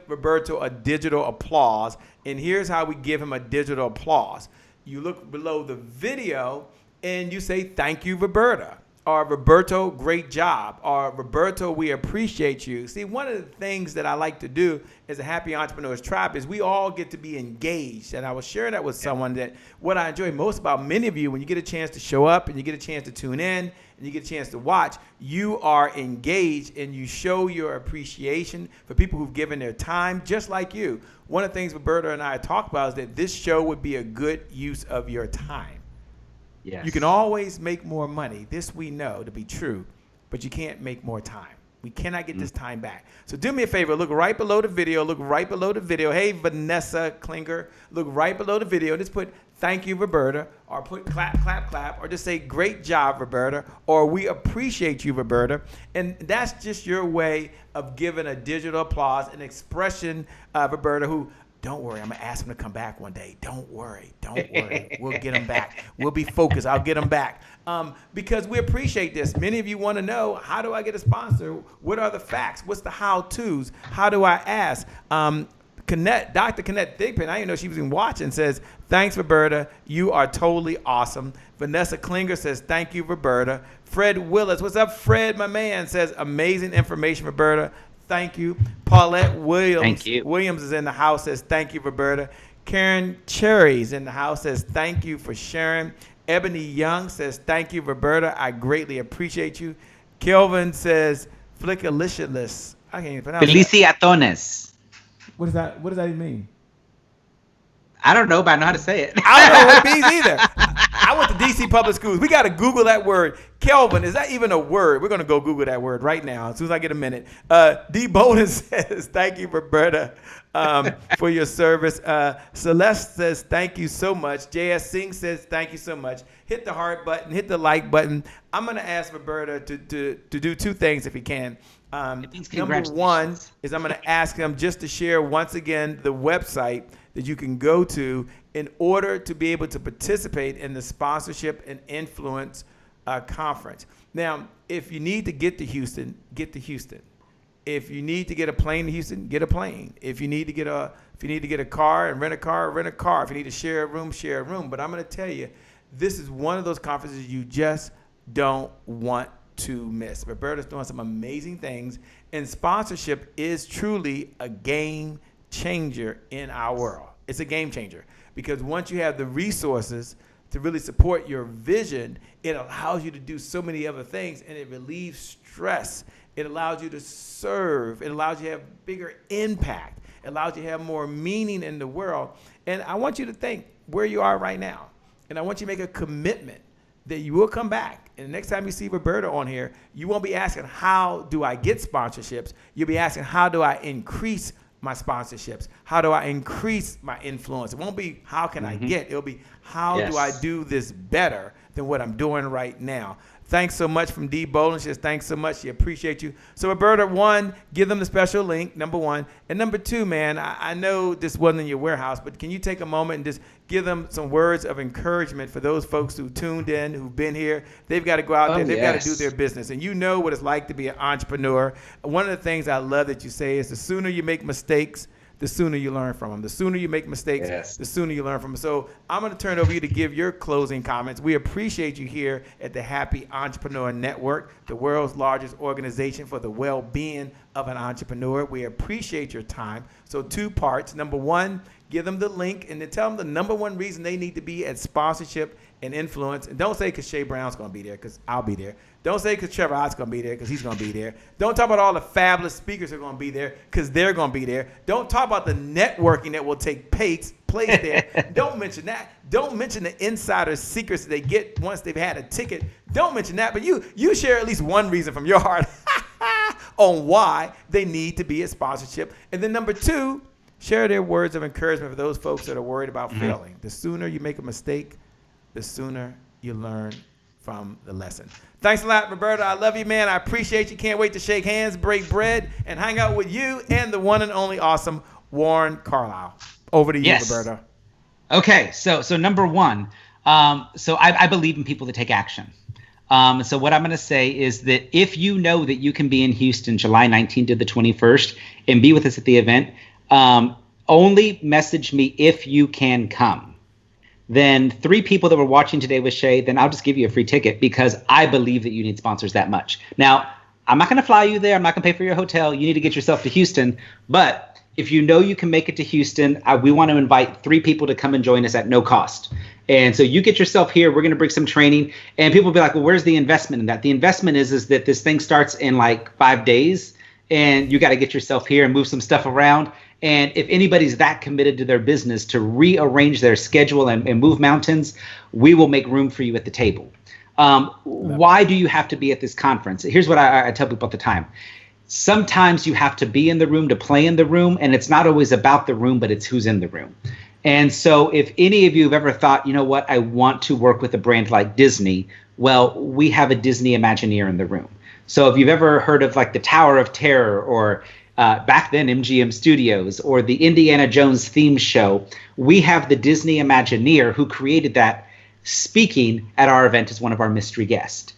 Roberto a digital applause, and here's how we give him a digital applause. You look below the video, and you say, thank you, Roberta. Or, Roberto, great job. Or, Roberto, we appreciate you. See, one of the things that I like to do as a Happy Entrepreneurs Tribe is we all get to be engaged. And I was sharing that with someone that what I enjoy most about many of you, when you get a chance to show up and you get a chance to tune in and you get a chance to watch, you are engaged and you show your appreciation for people who've given their time just like you. One of the things Roberto and I talked about is that this show would be a good use of your time. Yes. You can always make more money. This we know to be true, but you can't make more time. We cannot get this time back. So do me a favor. Look right below the video. Hey, Vanessa Klinger. Look right below the video. Just put thank you, Roberta, or put clap, clap, clap, or just say great job, Roberta, or we appreciate you, Roberta. And that's just your way of giving a digital applause, an expression of Roberta who, don't worry, I'm going to ask him to come back one day. Don't worry. We'll get him back. We'll be focused. I'll get him back. Because we appreciate this. Many of you want to know, how do I get a sponsor? What are the facts? What's the how-tos? How do I ask? Dr. Connette Thigpen, I didn't know she was even watching, says, Thanks, Roberta. You are totally awesome. Vanessa Klinger says, thank you, Roberta. Fred Willis, what's up, Fred, my man, says, amazing information, Roberta. Thank you. Paulette Williams is in the house, says, thank you, Roberta. Karen Cherry's in the house, says, thank you for sharing. Ebony Young says, thank you, Roberta. I greatly appreciate you. Kelvin says, Flickalicious. I can't even pronounce Feliciatones. What does that even mean? I don't know, but I know how to say it. I don't know what it means either. I went to DC public schools. We got to Google that word. Kelvin, is that even a word? We're going to go Google that word right now as soon as I get a minute. D. Bowden says, thank you, Roberta, for your service. Celeste says, thank you so much. J.S. Singh says, thank you so much. Hit the heart button. Hit the like button. I'm going to ask Roberta to do two things if he can. Number one is I'm going to ask him just to share once again the website that you can go to in order to be able to participate in the sponsorship and influence conference. Now, if you need to get to Houston, get to Houston. If you need to get a plane to Houston, get a plane. If you need to get a car and rent a car, rent a car. If you need to share a room, share a room. But I'm going to tell you, this is one of those conferences you just don't want to miss. Roberta's doing some amazing things, and sponsorship is truly a game changer in our world. It's a game changer because once you have the resources to really support your vision, it allows you to do so many other things, and it relieves stress. It allows you to serve. It allows you to have bigger impact. It allows you to have more meaning in the world. And I want you to think where you are right now, and I want you to make a commitment that you will come back. And the next time you see Roberta on here, you won't be asking, how do I get sponsorships? You'll be asking, how do I increase my sponsorships? How do I increase my influence? It won't be, how can I get? It'll be, how do I do this better than what I'm doing right now? Thanks so much from D. Bolin. She says, thanks so much. She appreciate you. So Roberta, one, give them the special link, number one. And number two, man, I know this wasn't in your warehouse, but can you take a moment and just give them some words of encouragement for those folks who tuned in, who've been here? They've got to go out there. They've got to do their business. And you know what it's like to be an entrepreneur. One of the things I love that you say is the sooner you make mistakes, the sooner you learn from them. The sooner you make mistakes, the sooner you learn from them. So I'm going to turn it over to you to give your closing comments. We appreciate you here at the Happy Entrepreneur Network, the world's largest organization for the well-being of an entrepreneur. We appreciate your time. So 2 parts. Number one, give them the link and then tell them the number one reason they need to be at sponsorship and influence. And don't say because Shay Brown's going to be there, because I'll be there. Don't say because Trevor Ott's going to be there, because he's going to be there. Don't talk about all the fabulous speakers who are going to be there, because they're going to be there. Don't talk about the networking that will take place there. Don't mention that. Don't mention the insider secrets that they get once they've had a ticket. Don't mention that. But you share at least one reason from your heart on why they need to be at sponsorship. And then number two, share their words of encouragement for those folks that are worried about failing. The sooner you make a mistake, the sooner you learn from the lesson. Thanks a lot, Roberta. I love you, man. I appreciate you. Can't wait to shake hands, break bread, and hang out with you and the one and only awesome Warren Carlisle. Over to you, Roberta. Okay, so number one, so I believe in people that take action. So what I'm going to say is that if you know that you can be in Houston July 19th to the 21st and be with us at the event, only message me if you can come. Then 3 people that were watching today with Shay, then I'll just give you a free ticket because I believe that you need sponsors that much. Now, I'm not going to fly you there. I'm not going to pay for your hotel. You need to get yourself to Houston. But if you know you can make it to Houston, we want to invite 3 people to come and join us at no cost. And so you get yourself here. We're going to bring some training. And people will be like, well, where's the investment in that? The investment is that this thing starts in like 5 days. And you got to get yourself here and move some stuff around. And if anybody's that committed to their business to rearrange their schedule and move mountains, we will make room for you at the table. Why do you have to be at this conference? Here's what I tell people all the time. Sometimes you have to be in the room to play in the room, and it's not always about the room, but it's who's in the room. And so if any of you have ever thought, you know what, I want to work with a brand like Disney, well, we have a Disney Imagineer in the room. So if you've ever heard of like the Tower of Terror or back then MGM Studios or the Indiana Jones theme show, we have the Disney Imagineer who created that speaking at our event as one of our mystery guests.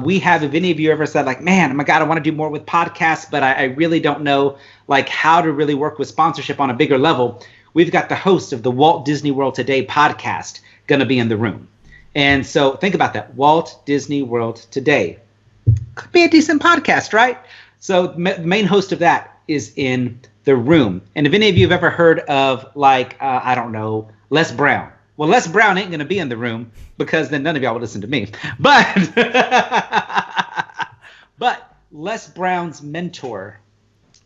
We have, if any of you ever said like, man, oh my God, I want to do more with podcasts, but I really don't know like how to really work with sponsorship on a bigger level. we've got the host of the Walt Disney World Today podcast going to be in the room. And so think about that. Walt Disney World Today. Could be a decent podcast, right? So the main host of that is in the room. And if any of you have ever heard of, like, I don't know, Les Brown. Well, Les Brown ain't going to be in the room because then none of y'all would listen to me. But Les Brown's mentor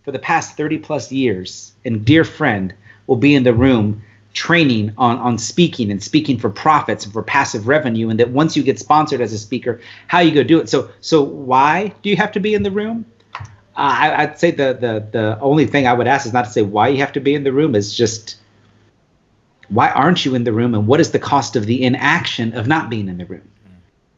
for the past 30 plus years and dear friend will be in the room training on speaking and speaking for profits and for passive revenue, and that once you get sponsored as a speaker, how you go do it. So why do you have to be in the room? I'd say the only thing I would ask is not to say why you have to be in the room, is just why aren't you in the room, and what is the cost of the inaction of not being in the room?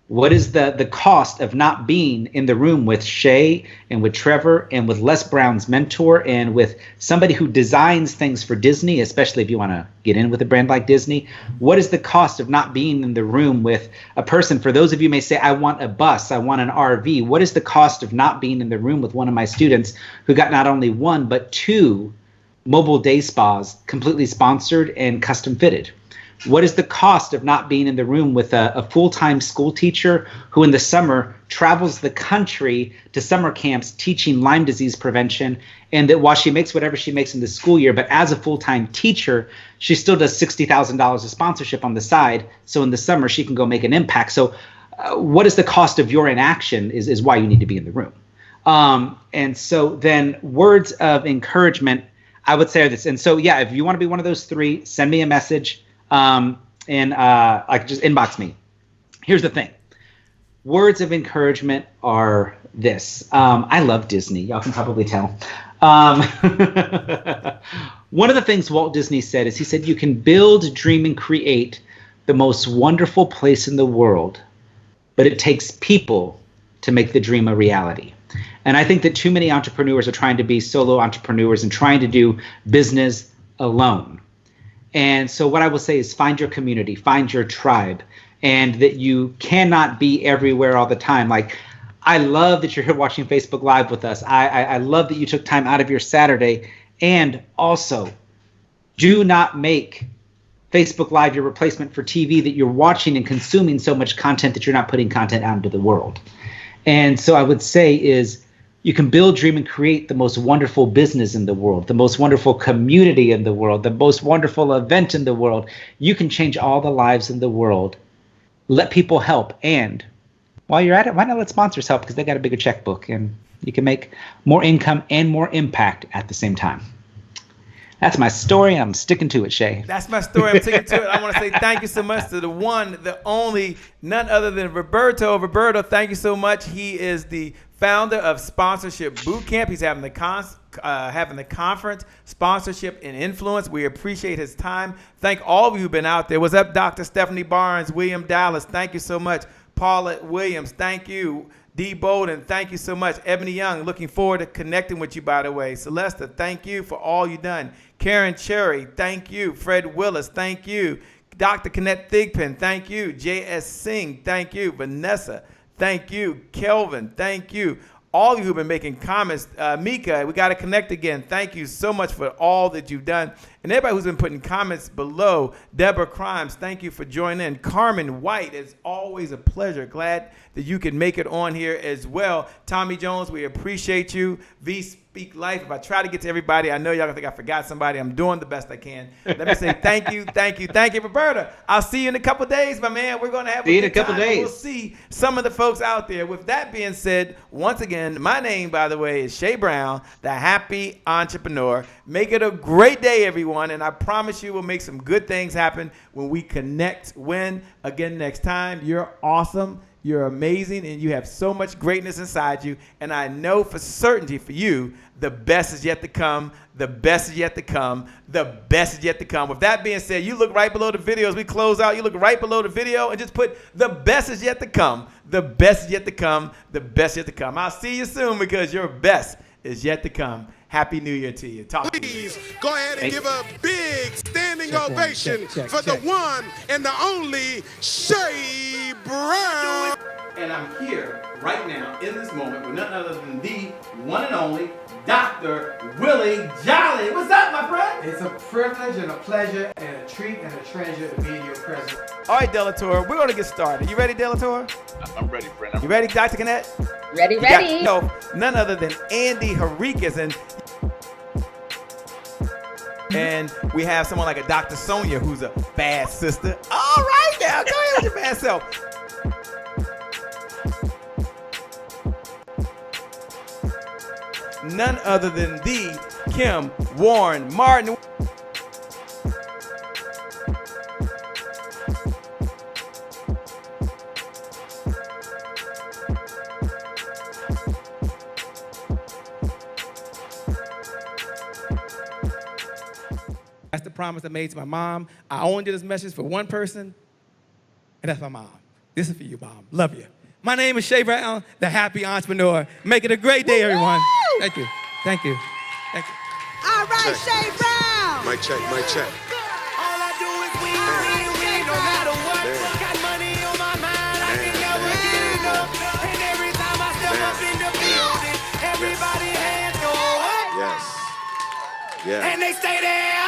What is the cost of not being in the room with Shay and with Trevor and with Les Brown's mentor and with somebody who designs things for Disney, especially if you want to get in with a brand like Disney? What is the cost of not being in the room with a person? For those of you who may say, I want a bus, I want an RV. What is the cost of not being in the room with one of my students who got not only one, but 2 mobile day spas completely sponsored and custom fitted? What is the cost of not being in the room with a full-time school teacher who in the summer travels the country to summer camps teaching Lyme disease prevention, and that while she makes whatever she makes in the school year, but as a full-time teacher, she still does $60,000 of sponsorship on the side, so in the summer she can go make an impact. So what is the cost of your inaction is why you need to be in the room. And so then words of encouragement, I would say are this. And so, yeah, if you want to be one of those 3, send me a message. And like just inbox me. Here's the thing. Words of encouragement are this. I love Disney. Y'all can probably tell. One of the things Walt Disney said is he said, you can build, dream, and create the most wonderful place in the world, but it takes people to make the dream a reality. And I think that too many entrepreneurs are trying to be solo entrepreneurs and trying to do business alone. And so what I will say is find your community, find your tribe, and that you cannot be everywhere all the time. Like, I love that you're here watching Facebook Live with us. I love that you took time out of your Saturday. And also, do not make Facebook Live your replacement for TV, that you're watching and consuming so much content that you're not putting content out into the world. And so I would say is, you can build, dream, and create the most wonderful business in the world, the most wonderful community in the world, the most wonderful event in the world. You can change all the lives in the world. Let people help. And while you're at it, why not let sponsors help? Because they got a bigger checkbook and you can make more income and more impact at the same time. That's my story. I'm sticking to it, Shay. That's my story. I'm sticking to it. I want to say thank you so much to the one, the only, none other than Roberto. Roberto, thank you so much. He is the founder of Sponsorship Bootcamp. He's having the conference, Sponsorship and Influence. We appreciate his time. Thank all of you who've been out there. What's up, Dr. Stephanie Barnes, William Dallas? Thank you so much. Paulette Williams, thank you. D. Bolden, thank you so much. Ebony Young, looking forward to connecting with you, by the way. Celeste, thank you for all you've done. Karen Cherry, thank you. Fred Willis, thank you. Dr. Kenneth Thigpen, thank you. J.S. Singh, thank you. Vanessa, thank you. Kelvin, thank you. All of you who've been making comments. Mika, we got to connect again. Thank you so much for all that you've done. And everybody who's been putting comments below. Deborah Crimes, thank you for joining in. Carmen White, it's always a pleasure. Glad that you can make it on here as well. Tommy Jones, we appreciate you. V Speak Life. If I try to get to everybody, I know y'all gonna think I forgot somebody. I'm doing the best I can. Let me say thank you, Roberta. I'll see you in a couple days, my man. We're gonna have a couple days. We'll see some of the folks out there. With that being said, once again, my name, by the way, is Shay Brown, the Happy Entrepreneur. Make it a great day, everyone, and I promise you we'll make some good things happen when we connect. Again next time. You're awesome. You're amazing, and you have so much greatness inside you. And I know for certainty for you, the best is yet to come. The best is yet to come. The best is yet to come. With that being said, you look right below the video as we close out. You look right below the video and just put the best is yet to come. The best is yet to come. The best is yet to come. I'll see you soon because your best is yet to come. Happy New Year to you. Please go ahead and give a big standing ovation for the one and the only Shay Brown. And I'm here right now in this moment with none other than the one and only Dr. Willie Jolly. What's up, my friend? It's a privilege and a pleasure and a treat and a treasure to be in your presence. All right, Delator, we're going to get started. You ready, Delator? I'm ready, Brendon. You ready, Dr. Cannett? Ready. None other than Andy Henriquez. And we have someone like a Dr. Sonia who's a bad sister. All right now, go ahead with your bad self. None other than the Kim Warren Martin. That's the promise I made to my mom. I only did this message for one person, and that's my mom. This is for you, Mom. Love you. My name is Shay Brown, the happy entrepreneur. Make it a great day, everyone. Thank you. Thank you. Thank you. All right, Shay Brown. Mic check, mic check. All I do is win, no matter what. Got money on my mind, I can never get enough. And every time I step up in the building, everybody hands go up. Yes. Yeah. And they stay there.